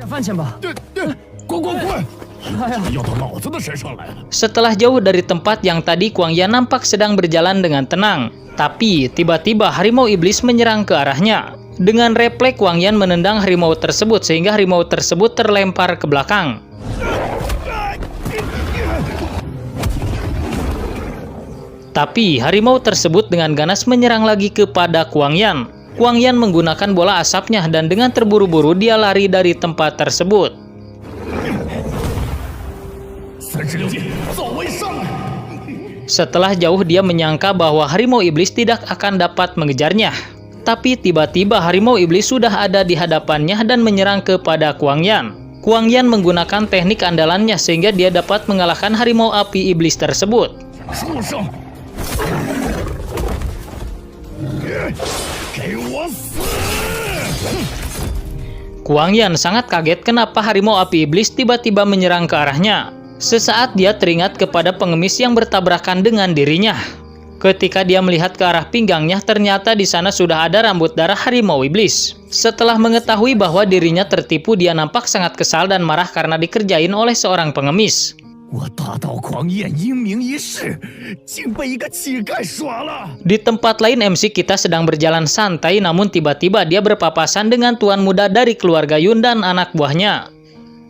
要到老子的身上来了。 Setelah jauh dari tempat yang tadi Kuang Yan nampak sedang berjalan dengan tenang. Tapi tiba-tiba harimau iblis menyerang ke arahnya. Dengan refleks Kuang Yan menendang harimau tersebut sehingga harimau tersebut terlempar ke belakang. Tapi harimau tersebut dengan ganas menyerang lagi kepada Kuang Yan. Kuang Yan menggunakan bola asapnya dan dengan terburu-buru dia lari dari tempat tersebut. Setelah jauh dia menyangka bahwa harimau iblis tidak akan dapat mengejarnya. Tapi tiba-tiba harimau iblis sudah ada di hadapannya dan menyerang kepada Kuang Yan. Kuang Yan menggunakan teknik andalannya sehingga dia dapat mengalahkan harimau api iblis tersebut. Kuang Yan sangat kaget kenapa harimau api iblis tiba-tiba menyerang ke arahnya. Sesaat dia teringat kepada pengemis yang bertabrakan dengan dirinya. Ketika dia melihat ke arah pinggangnya, ternyata di sana sudah ada rambut darah harimau iblis. Setelah mengetahui bahwa dirinya tertipu, dia nampak sangat kesal dan marah karena dikerjain oleh seorang pengemis. Di tempat lain MC kita sedang berjalan santai, namun tiba-tiba dia berpapasan dengan tuan muda dari keluarga Yun dan anak buahnya.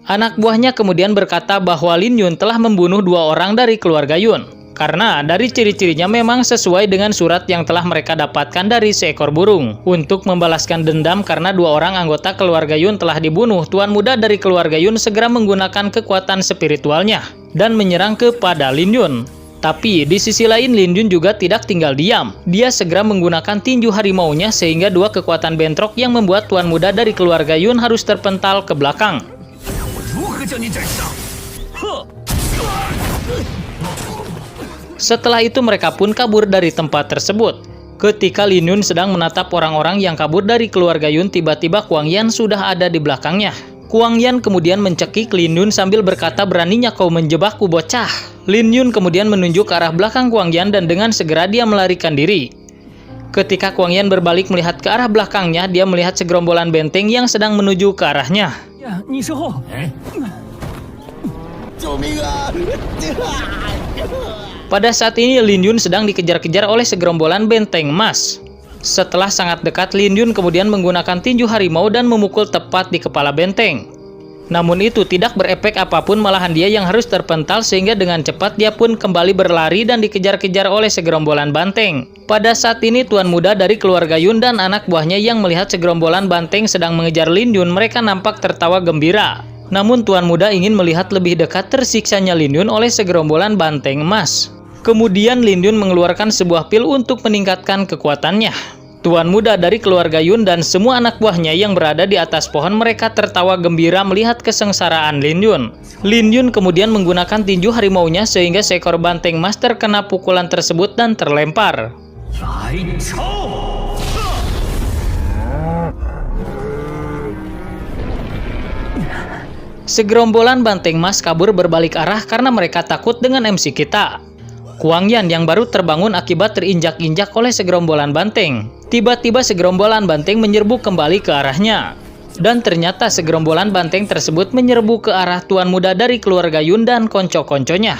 Anak buahnya kemudian berkata bahwa Lin Yun telah membunuh 2 orang dari keluarga Yun. Karena dari ciri-cirinya memang sesuai dengan surat yang telah mereka dapatkan dari seekor burung. Untuk membalaskan dendam karena 2 orang anggota keluarga Yun telah dibunuh, tuan muda dari keluarga Yun segera menggunakan kekuatan spiritualnya dan menyerang kepada Lin Yun. Tapi di sisi lain Lin Yun juga tidak tinggal diam. Dia segera menggunakan tinju harimaunya sehingga 2 kekuatan bentrok yang membuat tuan muda dari keluarga Yun harus terpental ke belakang. Setelah itu mereka pun kabur dari tempat tersebut. Ketika Lin Yun sedang menatap orang-orang yang kabur dari keluarga Yun, tiba-tiba Kuang Yan sudah ada di belakangnya. Kuang Yan kemudian mencekik Lin Yun sambil berkata, "Beraninya kau menjebakku, bocah." Lin Yun kemudian menunjuk ke arah belakang Kuang Yan dan dengan segera dia melarikan diri. Ketika Kuang Yan berbalik melihat ke arah belakangnya, dia melihat segerombolan benteng yang sedang menuju ke arahnya. Pada saat ini Lin Yun sedang dikejar-kejar oleh segerombolan benteng emas. Setelah sangat dekat, Lin Yun kemudian menggunakan tinju harimau dan memukul tepat di kepala benteng. Namun itu tidak berefek apapun, malahan dia yang harus terpental sehingga dengan cepat dia pun kembali berlari dan dikejar-kejar oleh segerombolan banteng. Pada saat ini tuan muda dari keluarga Yun dan anak buahnya yang melihat segerombolan banteng sedang mengejar Lin Yun, mereka nampak tertawa gembira. Namun tuan muda ingin melihat lebih dekat tersiksanya Lin Yun oleh segerombolan banteng emas. Kemudian Lin Yun mengeluarkan sebuah pil untuk meningkatkan kekuatannya. Tuan muda dari keluarga Yun dan semua anak buahnya yang berada di atas pohon, mereka tertawa gembira melihat kesengsaraan Lin Yun. Lin Yun kemudian menggunakan tinju harimaunya sehingga seekor banteng emas terkena pukulan tersebut dan terlempar. Segerombolan banteng emas kabur berbalik arah karena mereka takut dengan MC kita. Kuang Yan yang baru terbangun akibat terinjak-injak oleh segerombolan banteng. Tiba-tiba segerombolan banteng menyerbu kembali ke arahnya. Dan ternyata segerombolan banteng tersebut menyerbu ke arah tuan muda dari keluarga Yun dan konco-konconya.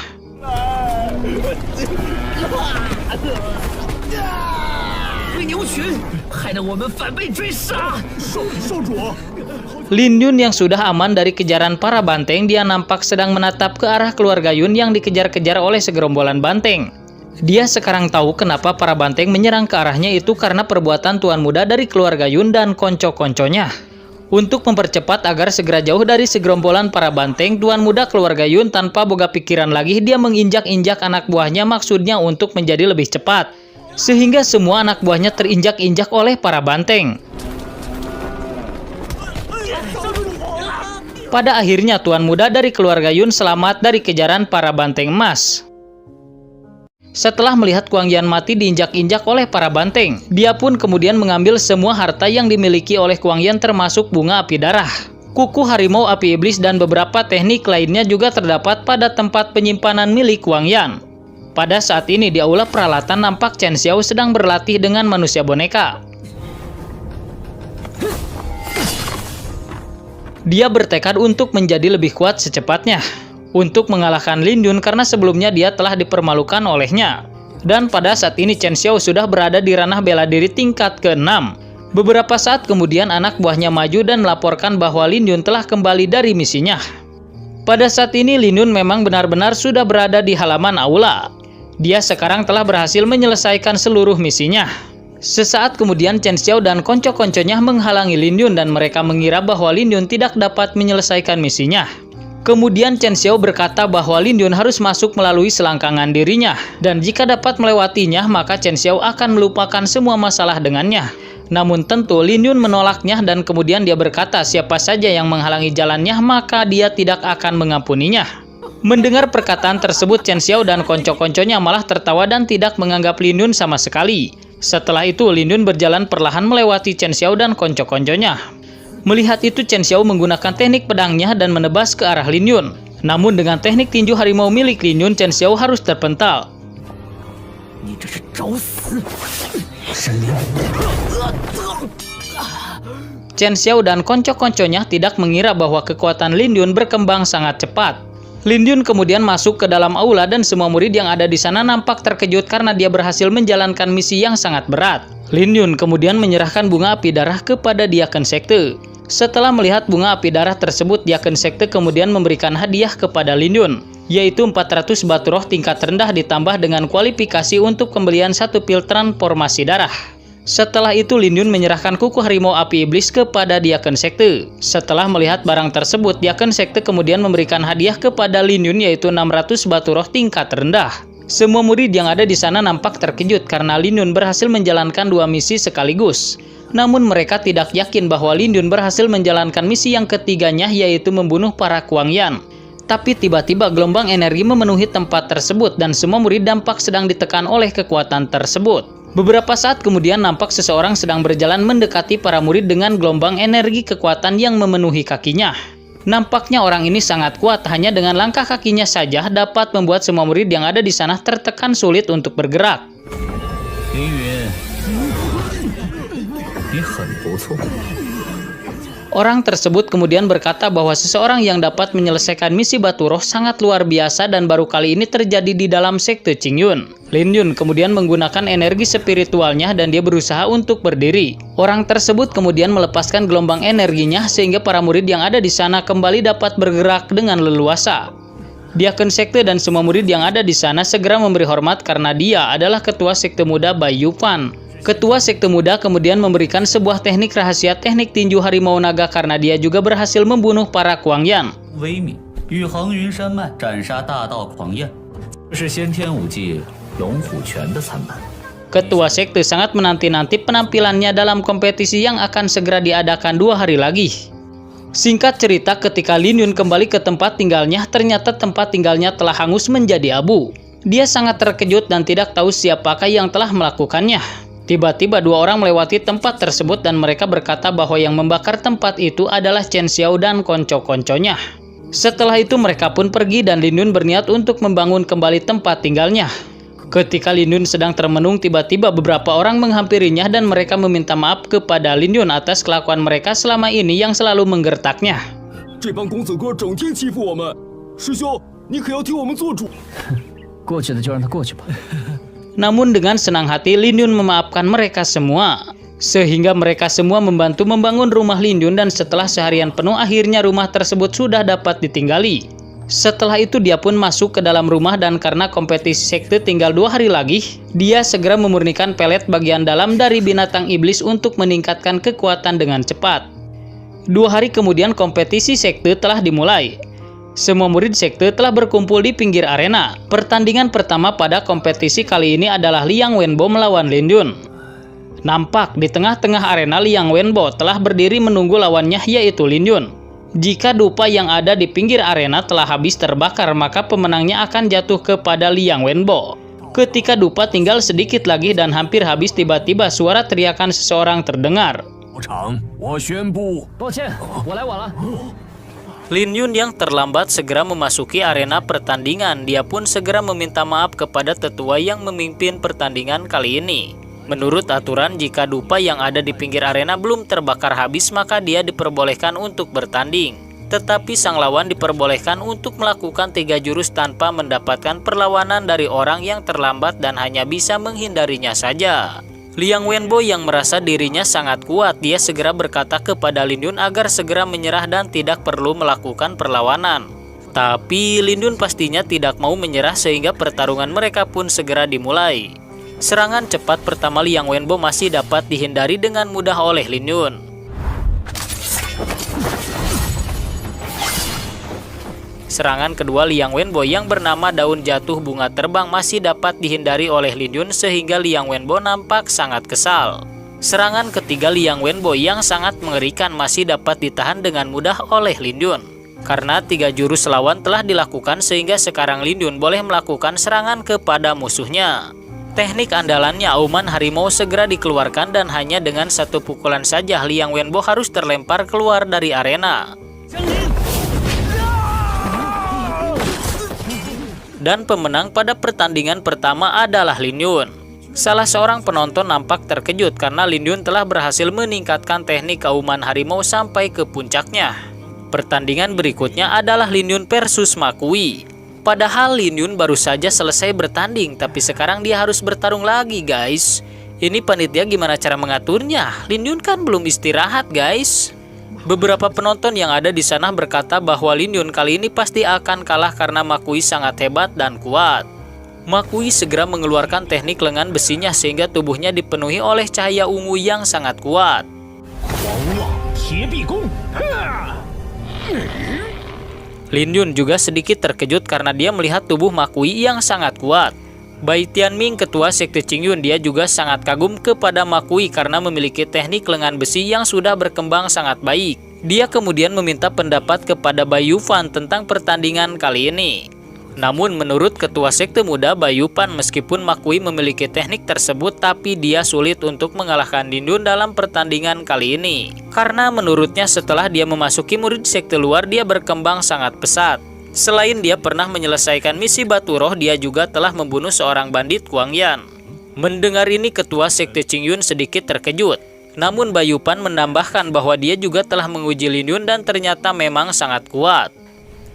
Lin Yun yang sudah aman dari kejaran para banteng, dia nampak sedang menatap ke arah keluarga Yun yang dikejar-kejar oleh segerombolan banteng. Dia sekarang tahu kenapa para banteng menyerang ke arahnya, itu karena perbuatan tuan muda dari keluarga Yun dan konco-konconya. Untuk mempercepat agar segera jauh dari segerombolan para banteng, tuan muda keluarga Yun tanpa boga pikiran lagi, dia menginjak-injak anak buahnya, maksudnya untuk menjadi lebih cepat. Sehingga semua anak buahnya terinjak-injak oleh para banteng. Pada akhirnya tuan muda dari keluarga Yun selamat dari kejaran para banteng emas. Setelah melihat Kuang Yan mati diinjak-injak oleh para banteng, dia pun kemudian mengambil semua harta yang dimiliki oleh Kuang Yan termasuk bunga api darah, kuku harimau api iblis dan beberapa teknik lainnya juga terdapat pada tempat penyimpanan milik Kuang Yan. Pada saat ini di aula peralatan nampak Chen Xiao sedang berlatih dengan manusia boneka. Dia bertekad untuk menjadi lebih kuat secepatnya. untuk mengalahkan Lin Yun karena sebelumnya dia telah dipermalukan olehnya. Dan pada saat ini Chen Xiao sudah berada di ranah bela diri tingkat ke-6. Beberapa saat kemudian anak buahnya maju dan melaporkan bahwa Lin Yun telah kembali dari misinya. Pada saat ini Lin Yun memang benar-benar sudah berada di halaman aula. Dia sekarang telah berhasil menyelesaikan seluruh misinya. Sesaat kemudian Chen Xiao dan konco-konconya menghalangi Lin Yun dan mereka mengira bahwa Lin Yun tidak dapat menyelesaikan misinya. Kemudian Chen Xiao berkata bahwa Lin Yun harus masuk melalui selangkangan dirinya, dan jika dapat melewatinya maka Chen Xiao akan melupakan semua masalah dengannya. Namun tentu Lin Yun menolaknya dan kemudian dia berkata siapa saja yang menghalangi jalannya maka dia tidak akan mengampuninya. Mendengar perkataan tersebut Chen Xiao dan konco-konconya malah tertawa dan tidak menganggap Lin Yun sama sekali. Setelah itu Lin Yun berjalan perlahan melewati Chen Xiao dan konco-konconya. Melihat itu Chen Xiao menggunakan teknik pedangnya dan menebas ke arah Lin Yun. Namun dengan teknik tinju harimau milik Lin Yun, Chen Xiao harus terpental. Chen Xiao dan konco-konconya tidak mengira bahwa kekuatan Lin Yun berkembang sangat cepat. Lin Yun kemudian masuk ke dalam aula dan semua murid yang ada di sana nampak terkejut karena dia berhasil menjalankan misi yang sangat berat. Lin Yun kemudian menyerahkan bunga api darah kepada Diaken Sekte. Setelah melihat bunga api darah tersebut, Diaken Sekte kemudian memberikan hadiah kepada Lin Yun, yaitu 400 batu roh tingkat rendah ditambah dengan kualifikasi untuk pembelian 1 pil transformasi darah. Setelah itu Lin Yun menyerahkan kuku harimau api iblis kepada Diaken Sekte. Setelah melihat barang tersebut, Diaken Sekte kemudian memberikan hadiah kepada Lin Yun yaitu 600 batu roh tingkat rendah. Semua murid yang ada di sana nampak terkejut karena Lin Yun berhasil menjalankan 2 misi sekaligus. Namun mereka tidak yakin bahwa Lin Yun berhasil menjalankan misi yang ketiganya yaitu membunuh para Kuangyan. Tapi tiba-tiba gelombang energi memenuhi tempat tersebut dan semua murid nampak sedang ditekan oleh kekuatan tersebut. Beberapa saat kemudian nampak seseorang sedang berjalan mendekati para murid dengan gelombang energi kekuatan yang memenuhi kakinya. Nampaknya orang ini sangat kuat, hanya dengan langkah kakinya saja dapat membuat semua murid yang ada di sana tertekan sulit untuk bergerak. Orang tersebut kemudian berkata bahwa seseorang yang dapat menyelesaikan misi batu roh sangat luar biasa dan baru kali ini terjadi di dalam sekte Qingyun. Lin Yun kemudian menggunakan energi spiritualnya dan dia berusaha untuk berdiri. Orang tersebut kemudian melepaskan gelombang energinya sehingga para murid yang ada di sana kembali dapat bergerak dengan leluasa. Diaken Sekte dan semua murid yang ada di sana segera memberi hormat karena dia adalah ketua sekte muda Bai Yufan. Ketua sekte muda kemudian memberikan sebuah teknik rahasia teknik tinju harimau naga karena dia juga berhasil membunuh para Kuangyan. Ketua sekte sangat menanti-nanti penampilannya dalam kompetisi yang akan segera diadakan 2 hari lagi. Singkat cerita, ketika Lin Yun kembali ke tempat tinggalnya, ternyata tempat tinggalnya telah hangus menjadi abu. Dia sangat terkejut dan tidak tahu siapakah yang telah melakukannya. Tiba-tiba 2 orang melewati tempat tersebut dan mereka berkata bahwa yang membakar tempat itu adalah Chen Xiao dan konco-konconya. Setelah itu mereka pun pergi dan Lin Yun berniat untuk membangun kembali tempat tinggalnya. Ketika Lin Yun sedang termenung, tiba-tiba beberapa orang menghampirinya dan mereka meminta maaf kepada Lin Yun atas kelakuan mereka selama ini yang selalu menggertaknya. Namun dengan senang hati Lin Yun memaafkan mereka semua. Sehingga mereka semua membantu membangun rumah Lin Yun dan setelah seharian penuh akhirnya rumah tersebut sudah dapat ditinggali. Setelah itu dia pun masuk ke dalam rumah dan karena kompetisi sekte tinggal 2 hari lagi, dia segera memurnikan pelet bagian dalam dari binatang iblis untuk meningkatkan kekuatan dengan cepat. 2 hari kemudian kompetisi sekte telah dimulai. Semua murid sekte telah berkumpul di pinggir arena. Pertandingan pertama pada kompetisi kali ini adalah Liang Wenbo melawan Lin Yun. Nampak di tengah-tengah arena Liang Wenbo telah berdiri menunggu lawannya yaitu Lin Yun. Jika dupa yang ada di pinggir arena telah habis terbakar maka pemenangnya akan jatuh kepada Liang Wenbo. Ketika dupa tinggal sedikit lagi dan hampir habis, tiba-tiba suara teriakan seseorang terdengar. Lin Yun yang terlambat segera memasuki arena pertandingan. Dia pun segera meminta maaf kepada tetua yang memimpin pertandingan kali ini. Menurut aturan, jika dupa yang ada di pinggir arena belum terbakar habis, maka dia diperbolehkan untuk bertanding. Tetapi sang lawan diperbolehkan untuk melakukan 3 jurus tanpa mendapatkan perlawanan dari orang yang terlambat dan hanya bisa menghindarinya saja. Liang Wenbo yang merasa dirinya sangat kuat, dia segera berkata kepada Lin Yun agar segera menyerah dan tidak perlu melakukan perlawanan. Tapi Lin Yun pastinya tidak mau menyerah sehingga pertarungan mereka pun segera dimulai. Serangan cepat pertama Liang Wenbo masih dapat dihindari dengan mudah oleh Lin Yun. Serangan kedua Liang Wenbo yang bernama daun jatuh bunga terbang masih dapat dihindari oleh Lin Yun sehingga Liang Wenbo nampak sangat kesal. Serangan ketiga Liang Wenbo yang sangat mengerikan masih dapat ditahan dengan mudah oleh Lin Yun. Karena 3 jurus lawan telah dilakukan sehingga sekarang Lin Yun boleh melakukan serangan kepada musuhnya. Teknik andalannya Auman Harimau segera dikeluarkan dan hanya dengan 1 pukulan saja Liang Wenbo harus terlempar keluar dari arena. Dan pemenang pada pertandingan pertama adalah Lin Yun. Salah seorang penonton nampak terkejut karena Lin Yun telah berhasil meningkatkan teknik Auman Harimau sampai ke puncaknya. Pertandingan berikutnya adalah Lin Yun versus Makui. Padahal Lin Yun baru saja selesai bertanding, tapi sekarang dia harus bertarung lagi guys. Ini panitia gimana cara mengaturnya? Lin Yun kan belum istirahat guys. Beberapa penonton yang ada di sana berkata bahwa Lin Yun kali ini pasti akan kalah karena Makui sangat hebat dan kuat. Makui segera mengeluarkan teknik lengan besinya sehingga tubuhnya dipenuhi oleh cahaya ungu yang sangat kuat. Lin Yun juga sedikit terkejut karena dia melihat tubuh Makui yang sangat kuat. Bai Tianming, ketua sekte Qingyun, dia juga sangat kagum kepada Makui karena memiliki teknik lengan besi yang sudah berkembang sangat baik. Dia kemudian meminta pendapat kepada Bai Yufan tentang pertandingan kali ini. Namun menurut ketua sekte muda Bai Yufan, meskipun Makui memiliki teknik tersebut, tapi dia sulit untuk mengalahkan Lin Yun dalam pertandingan kali ini. Karena menurutnya setelah dia memasuki murid sekte luar, dia berkembang sangat pesat. Selain dia pernah menyelesaikan misi Batu Roh, dia juga telah membunuh seorang bandit Guang Yan. Mendengar ini ketua sekte Qingyun sedikit terkejut. Namun Bai Yufan menambahkan bahwa dia juga telah menguji Lin Yun dan ternyata memang sangat kuat.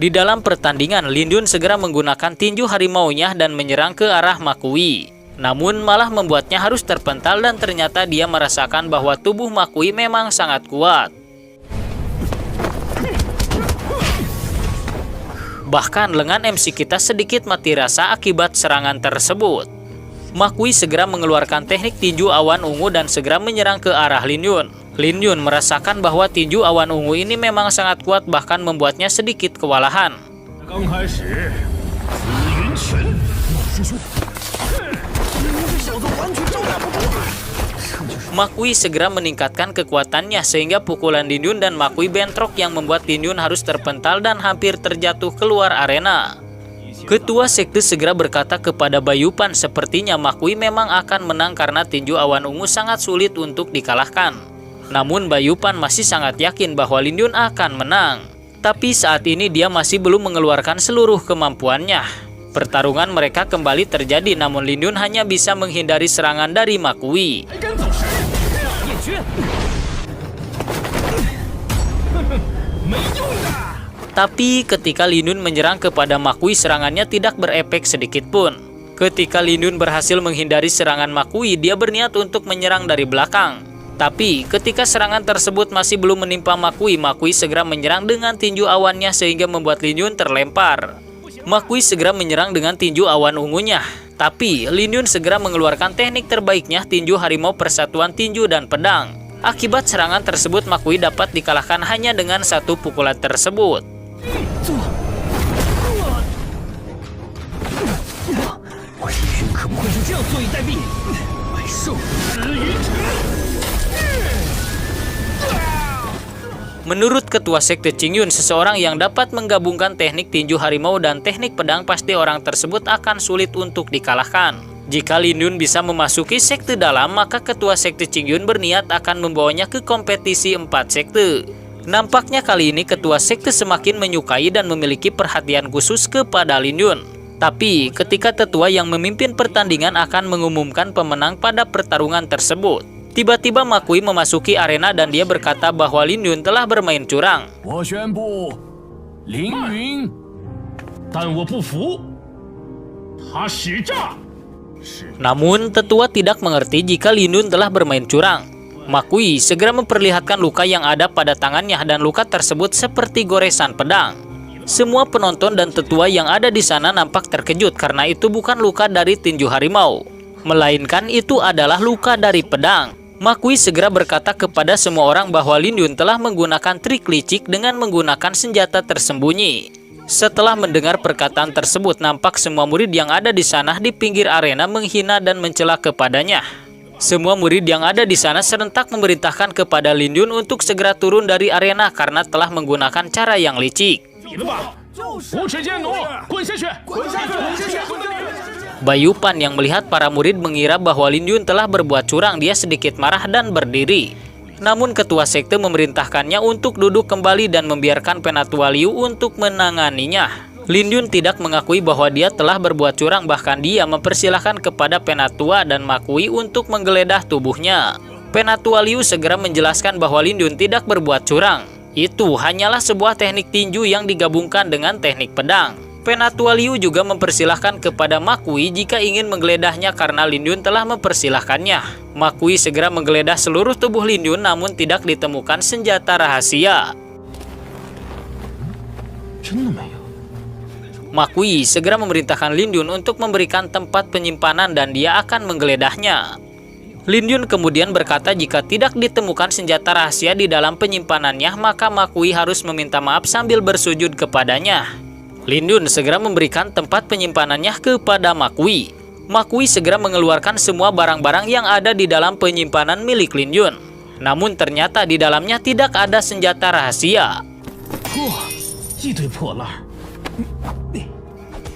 Di dalam pertandingan, Lin Yun segera menggunakan tinju harimaunya dan menyerang ke arah Makui. Namun malah membuatnya harus terpental dan ternyata dia merasakan bahwa tubuh Makui memang sangat kuat. Bahkan lengan MC kita sedikit mati rasa akibat serangan tersebut. Makui segera mengeluarkan teknik tinju awan ungu dan segera menyerang ke arah Lin Yun. Lin Yun merasakan bahwa tinju awan ungu ini memang sangat kuat, bahkan membuatnya sedikit kewalahan. Makui segera meningkatkan kekuatannya sehingga pukulan Lin Yun dan Makui bentrok yang membuat Lin Yun harus terpental dan hampir terjatuh keluar arena. Ketua sekte segera berkata kepada Bai Yufan, sepertinya Makui memang akan menang karena tinju awan ungu sangat sulit untuk dikalahkan. Namun Bai Yufan masih sangat yakin bahwa Lin Yun akan menang. Tapi saat ini dia masih belum mengeluarkan seluruh kemampuannya. Pertarungan mereka kembali terjadi, namun Lin Yun hanya bisa menghindari serangan dari Makui. Tapi ketika Lin Yun menyerang kepada Makui, serangannya tidak berefek sedikit pun. Ketika Lin Yun berhasil menghindari serangan Makui, dia berniat untuk menyerang dari belakang. Tapi ketika serangan tersebut masih belum menimpa Makui, Makui segera menyerang dengan tinju awannya sehingga membuat Lin Yun terlempar. Makui segera menyerang dengan tinju awan ungunya. Tapi Lin Yun segera mengeluarkan teknik terbaiknya, tinju harimau persatuan tinju dan pedang. Akibat serangan tersebut, Makui dapat dikalahkan hanya dengan 1 pukulan tersebut. Menurut ketua sekte Qingyun, seseorang yang dapat menggabungkan teknik tinju harimau dan teknik pedang, pasti orang tersebut akan sulit untuk dikalahkan. Jika Lin Yun bisa memasuki sekte dalam, maka ketua sekte Qingyun berniat akan membawanya ke kompetisi 4 sekte. Nampaknya kali ini ketua sekte semakin menyukai dan memiliki perhatian khusus kepada Lin Yun. Tapi ketika tetua yang memimpin pertandingan akan mengumumkan pemenang pada pertarungan tersebut, Tiba-tiba Makui memasuki arena dan dia berkata bahwa Lin Yun telah bermain curang. 我宣布，凌云，但我不服，他使诈。 Namun tetua tidak mengerti jika Lin Yun telah bermain curang. Makui segera memperlihatkan luka yang ada pada tangannya dan luka tersebut seperti goresan pedang. Semua penonton dan tetua yang ada di sana nampak terkejut karena itu bukan luka dari tinju harimau, melainkan itu adalah luka dari pedang. Makui segera berkata kepada semua orang bahwa Lin Yun telah menggunakan trik licik dengan menggunakan senjata tersembunyi. Setelah mendengar perkataan tersebut, nampak semua murid yang ada di sana di pinggir arena menghina dan mencela kepadanya. Semua murid yang ada di sana serentak memerintahkan kepada Lin Yun untuk segera turun dari arena karena telah menggunakan cara yang licik. Bayu Pan yang melihat para murid mengira bahwa Lin Yun telah berbuat curang, dia sedikit marah dan berdiri. Namun ketua sekte memerintahkannya untuk duduk kembali dan membiarkan Penatua Liu untuk menanganinya. Lin Yun tidak mengakui bahwa dia telah berbuat curang, bahkan dia mempersilahkan kepada Penatua dan Makui untuk menggeledah tubuhnya. Penatua Liu segera menjelaskan bahwa Lin Yun tidak berbuat curang. Itu hanyalah sebuah teknik tinju yang digabungkan dengan teknik pedang. Penatua Liu juga mempersilahkan kepada Makui jika ingin menggeledahnya karena Lin Yun telah mempersilahkannya. Makui segera menggeledah seluruh tubuh Lin Yun namun tidak ditemukan senjata rahasia. Makui segera memerintahkan Lin Yun untuk memberikan tempat penyimpanan dan dia akan menggeledahnya. Lin Yun kemudian berkata jika tidak ditemukan senjata rahasia di dalam penyimpanannya, maka Makui harus meminta maaf sambil bersujud kepadanya. Lin Yun segera memberikan tempat penyimpanannya kepada Makui. Makui segera mengeluarkan semua barang-barang yang ada di dalam penyimpanan milik Lin Yun. Namun ternyata di dalamnya tidak ada senjata rahasia.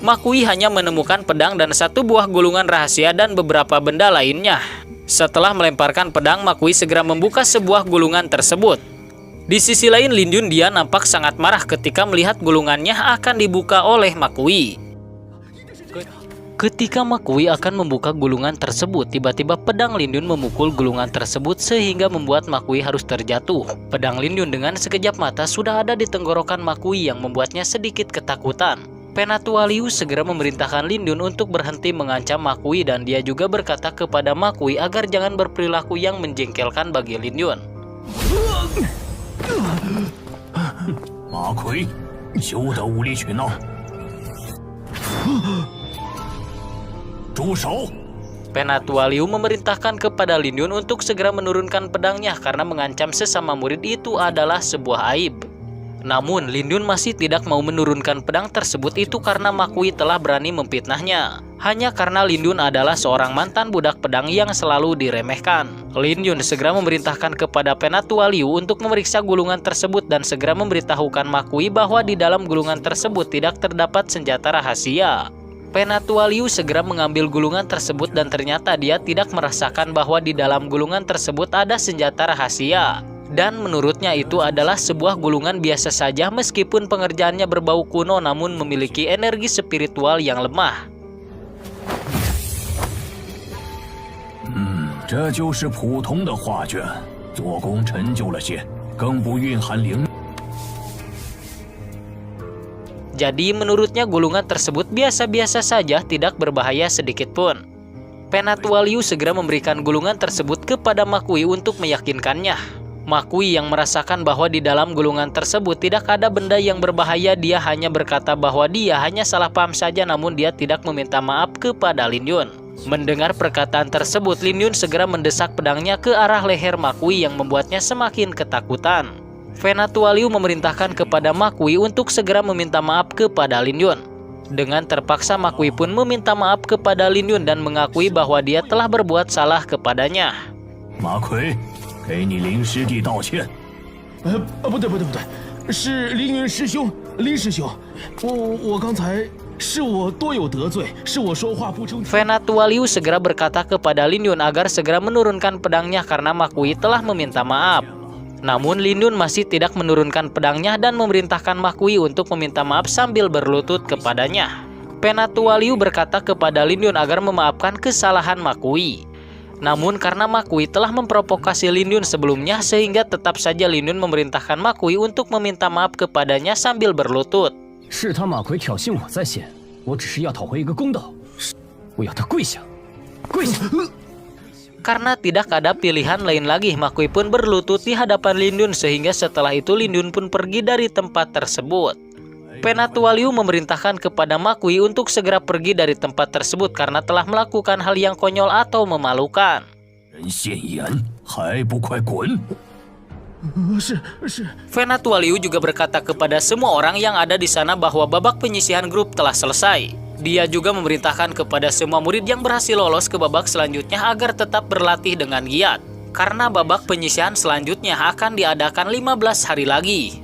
Makui hanya menemukan pedang dan satu buah gulungan rahasia dan beberapa benda lainnya. Setelah melemparkan pedang, Makui segera membuka sebuah gulungan tersebut. Di sisi lain, Lin Yun dia nampak sangat marah ketika melihat gulungannya akan dibuka oleh Makui. Ketika Makui akan membuka gulungan tersebut, tiba-tiba pedang Lin Yun memukul gulungan tersebut sehingga membuat Makui harus terjatuh. Pedang Lin Yun dengan sekejap mata sudah ada di tenggorokan Makui yang membuatnya sedikit ketakutan. Penatua Liu segera memerintahkan Lin Yun untuk berhenti mengancam Makui dan dia juga berkata kepada Makui agar jangan berperilaku yang menjengkelkan bagi Lin Yun. Makui, 休得无理取闹。住手！ Penatua Liu memerintahkan kepada Lin Yun untuk segera menurunkan pedangnya karena mengancam sesama murid itu adalah sebuah aib. Namun Lin Yun masih tidak mau menurunkan pedang tersebut itu karena Makui telah berani memfitnahnya. Hanya karena Lin Yun adalah seorang mantan budak pedang yang selalu diremehkan. Lin Yun segera memerintahkan kepada Penatua Liu untuk memeriksa gulungan tersebut dan segera memberitahukan Makui bahwa di dalam gulungan tersebut tidak terdapat senjata rahasia. Penatua Liu segera mengambil gulungan tersebut dan ternyata dia tidak merasakan bahwa di dalam gulungan tersebut ada senjata rahasia. Dan menurutnya itu adalah sebuah gulungan biasa saja meskipun pengerjaannya berbau kuno namun memiliki energi spiritual yang lemah. 这就是普通的画卷，做工陈旧了些，更不蕴含灵。 Jadi menurutnya gulungan tersebut biasa-biasa saja, tidak berbahaya sedikit pun. Penatua Liu segera memberikan gulungan tersebut kepada Makui untuk meyakinkannya. Makui yang merasakan bahwa di dalam gulungan tersebut tidak ada benda yang berbahaya, dia hanya berkata bahwa dia hanya salah paham saja namun dia tidak meminta maaf kepada Lin Yun. Mendengar perkataan tersebut, Lin Yun segera mendesak pedangnya ke arah leher Makui yang membuatnya semakin ketakutan. Penatua Liu memerintahkan kepada Makui untuk segera meminta maaf kepada Lin Yun. Dengan terpaksa Makui pun meminta maaf kepada Lin Yun dan mengakui bahwa dia telah berbuat salah kepadanya. Makui, 给你林师弟道歉。不对，是凌云师兄，林师兄，我刚才是我多有得罪，是我说话不中听。 Penatua Liu segera berkata kepada Lin Yun agar segera menurunkan pedangnya karena Makui telah meminta maaf. Namun Lin Yun masih tidak menurunkan pedangnya dan memerintahkan Makui untuk meminta maaf sambil berlutut kepadanya. Penatua Liu berkata kepada Lin Yun agar memaafkan kesalahan Makui. Namun karena Makui telah memprovokasi Lin Yun sebelumnya, sehingga tetap saja Lin Yun memerintahkan Makui untuk meminta maaf kepadanya sambil berlutut. 是他马奎挑衅我在先，我只是要讨回一个公道，我要他跪下，跪下。 Karena tidak ada pilihan lain lagi, Makui pun berlutut di hadapan Lin Yun, sehingga setelah itu Lin Yun pun pergi dari tempat tersebut. Penatua Liu memerintahkan kepada Makui untuk segera pergi dari tempat tersebut karena telah melakukan hal yang konyol atau memalukan. 人现眼，还不快滚！ 是。 Penatua Liu juga berkata kepada semua orang yang ada di sana bahwa babak penyisihan grup telah selesai. Dia juga memerintahkan kepada semua murid yang berhasil lolos ke babak selanjutnya agar tetap berlatih dengan giat. Karena babak penyisihan selanjutnya akan diadakan 15 hari lagi.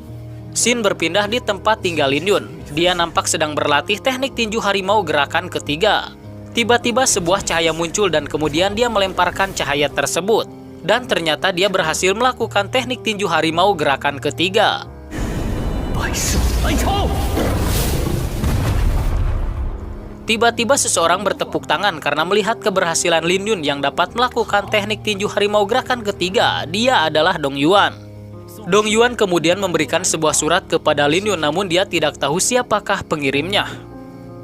Shin berpindah di tempat tinggal Lin Yun. Dia nampak sedang berlatih teknik tinju harimau gerakan ketiga. Tiba-tiba sebuah cahaya muncul dan kemudian dia melemparkan cahaya tersebut. Dan ternyata dia berhasil melakukan teknik tinju harimau gerakan ketiga. Tiba-tiba seseorang bertepuk tangan karena melihat keberhasilan Lin Yun yang dapat melakukan teknik tinju harimau gerakan ketiga. Dia adalah Dong Yuan. Dong Yuan kemudian memberikan sebuah surat kepada Lin Yun, namun dia tidak tahu siapakah pengirimnya.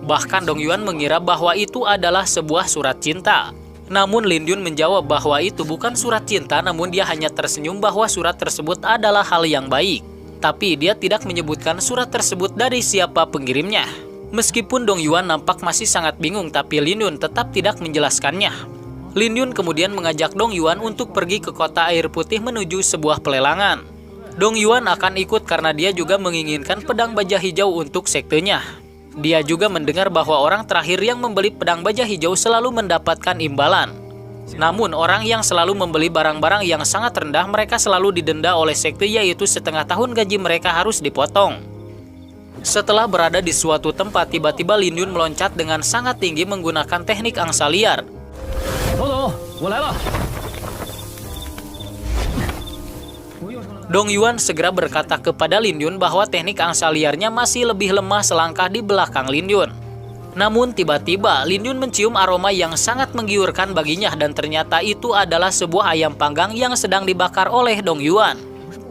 Bahkan Dong Yuan mengira bahwa itu adalah sebuah surat cinta. Namun Lin Yun menjawab bahwa itu bukan surat cinta, namun dia hanya tersenyum bahwa surat tersebut adalah hal yang baik. Tapi dia tidak menyebutkan surat tersebut dari siapa pengirimnya. Meskipun Dong Yuan nampak masih sangat bingung, tapi Lin Yun tetap tidak menjelaskannya. Lin Yun kemudian mengajak Dong Yuan untuk pergi ke kota air putih menuju sebuah pelelangan. Dong Yuan akan ikut karena dia juga menginginkan pedang baja hijau untuk sektenya. Dia juga mendengar bahwa orang terakhir yang membeli pedang baja hijau selalu mendapatkan imbalan. Namun orang yang selalu membeli barang-barang yang sangat rendah, mereka selalu didenda oleh sekte, yaitu setengah tahun gaji mereka harus dipotong. Setelah berada di suatu tempat, tiba-tiba Lin Yun meloncat dengan sangat tinggi menggunakan teknik angsa liar. Dong Yuan segera berkata kepada Lin Yun bahwa teknik angsa liarnya masih lebih lemah selangkah di belakang Lin Yun. Namun tiba-tiba Lin Yun mencium aroma yang sangat menggiurkan baginya, dan ternyata itu adalah sebuah ayam panggang yang sedang dibakar oleh Dong Yuan.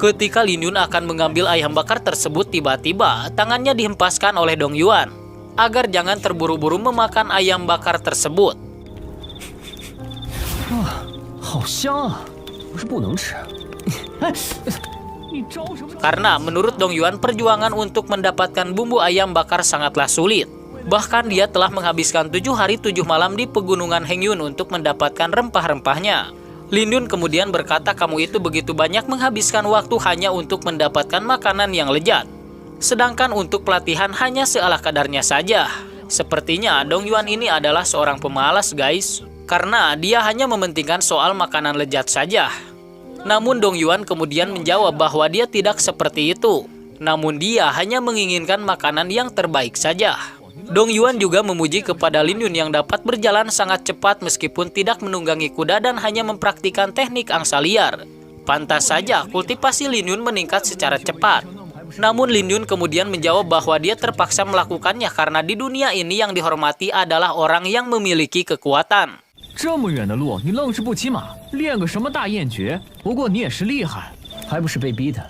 Ketika Lin Yun akan mengambil ayam bakar tersebut, tiba-tiba tangannya dihempaskan oleh Dong Yuan agar jangan terburu-buru memakan ayam bakar tersebut. Karena menurut Dong Yuan, perjuangan untuk mendapatkan bumbu ayam bakar sangatlah sulit. Bahkan dia telah menghabiskan 7 hari 7 malam di pegunungan Hengyun untuk mendapatkan rempah-rempahnya. Lin Yun kemudian berkata, kamu itu begitu banyak menghabiskan waktu hanya untuk mendapatkan makanan yang lezat. Sedangkan untuk pelatihan hanya seala kadarnya saja. Sepertinya Dong Yuan ini adalah seorang pemalas, guys. Karena dia hanya mementingkan soal makanan lezat saja. Namun Dong Yuan kemudian menjawab bahwa dia tidak seperti itu. Namun dia hanya menginginkan makanan yang terbaik saja. Dong Yuan juga memuji kepada Lin Yun yang dapat berjalan sangat cepat meskipun tidak menunggangi kuda dan hanya mempraktikkan teknik angsa liar. Pantas saja kultivasi Lin Yun meningkat secara cepat. Namun Lin Yun kemudian menjawab bahwa dia terpaksa melakukannya karena di dunia ini yang dihormati adalah orang yang memiliki kekuatan. 这么远的路，你愣是不骑马，练个什么大雁诀？不过你也是厉害，还不是被逼的。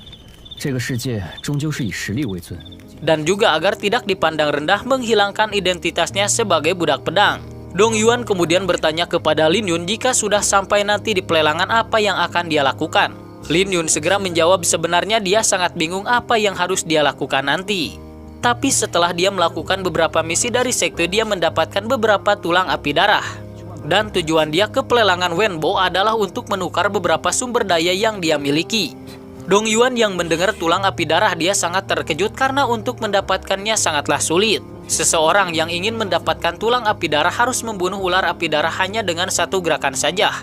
这个世界终究是以实力为尊。 Dan juga agar tidak dipandang rendah, menghilangkan identitasnya sebagai budak pedang. Dong Yuan kemudian bertanya kepada Lin Yun jika sudah sampai nanti di pelelangan apa yang akan dia lakukan. Lin Yun segera menjawab sebenarnya dia sangat bingung apa yang harus dia lakukan nanti. Tapi setelah dia melakukan beberapa misi dari sekte, dia mendapatkan beberapa tulang api darah. Dan tujuan dia ke pelelangan Wenbo adalah untuk menukar beberapa sumber daya yang dia miliki. Dong Yuan yang mendengar tulang api darah, dia sangat terkejut karena untuk mendapatkannya sangatlah sulit. Seseorang yang ingin mendapatkan tulang api darah harus membunuh ular api darah hanya dengan satu gerakan saja.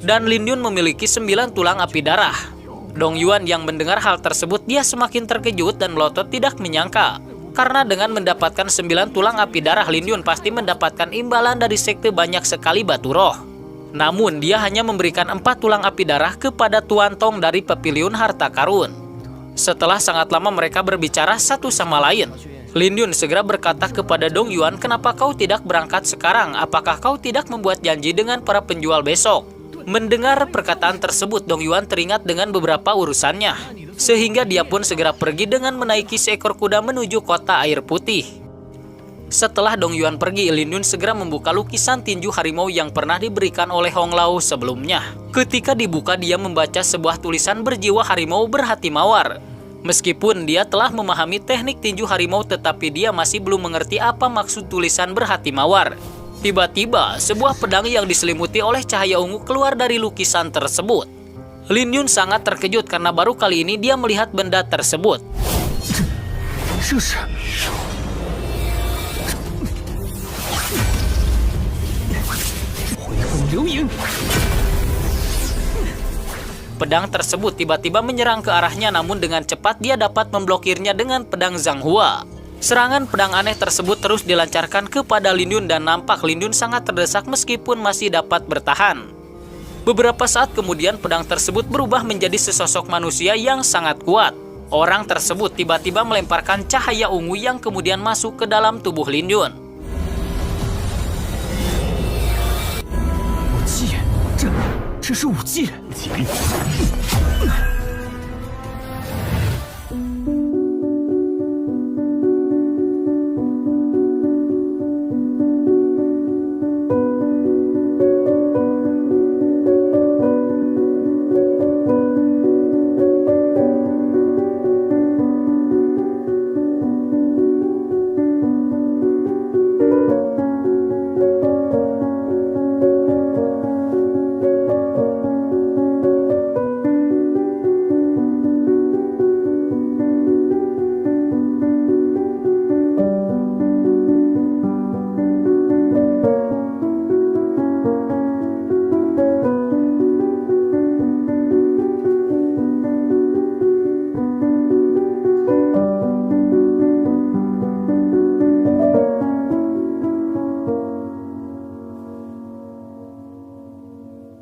Dan Lin Yun memiliki 9 tulang api darah. Dong Yuan yang mendengar hal tersebut, dia semakin terkejut dan melotot tidak menyangka. Karena dengan mendapatkan 9 tulang api darah, Lin Yun pasti mendapatkan imbalan dari sekte banyak sekali batu roh. Namun dia hanya memberikan 4 tulang api darah kepada Tuan Tong dari Paviliun Harta Karun. Setelah sangat lama mereka berbicara satu sama lain, Lin Yun segera berkata kepada Dong Yuan, kenapa kau tidak berangkat sekarang? Apakah kau tidak membuat janji dengan para penjual besok? Mendengar perkataan tersebut, Dong Yuan teringat dengan beberapa urusannya. Sehingga dia pun segera pergi dengan menaiki seekor kuda menuju kota air putih. Setelah Dong Yuan pergi, Lin Yun segera membuka lukisan tinju harimau yang pernah diberikan oleh Hong Lao sebelumnya. Ketika dibuka, dia membaca sebuah tulisan berjiwa harimau berhati mawar. Meskipun dia telah memahami teknik tinju harimau, tetapi dia masih belum mengerti apa maksud tulisan berhati mawar. Tiba-tiba, sebuah pedang yang diselimuti oleh cahaya ungu keluar dari lukisan tersebut. Lin Yun sangat terkejut karena baru kali ini dia melihat benda tersebut. Pedang tersebut tiba-tiba menyerang ke arahnya, namun dengan cepat dia dapat memblokirnya dengan pedang Zhang Hua. Serangan pedang aneh tersebut terus dilancarkan kepada Lin Yun dan nampak Lin Yun sangat terdesak meskipun masih dapat bertahan. Beberapa saat kemudian pedang tersebut berubah menjadi sesosok manusia yang sangat kuat. Orang tersebut tiba-tiba melemparkan cahaya ungu yang kemudian masuk ke dalam tubuh Lin Yun.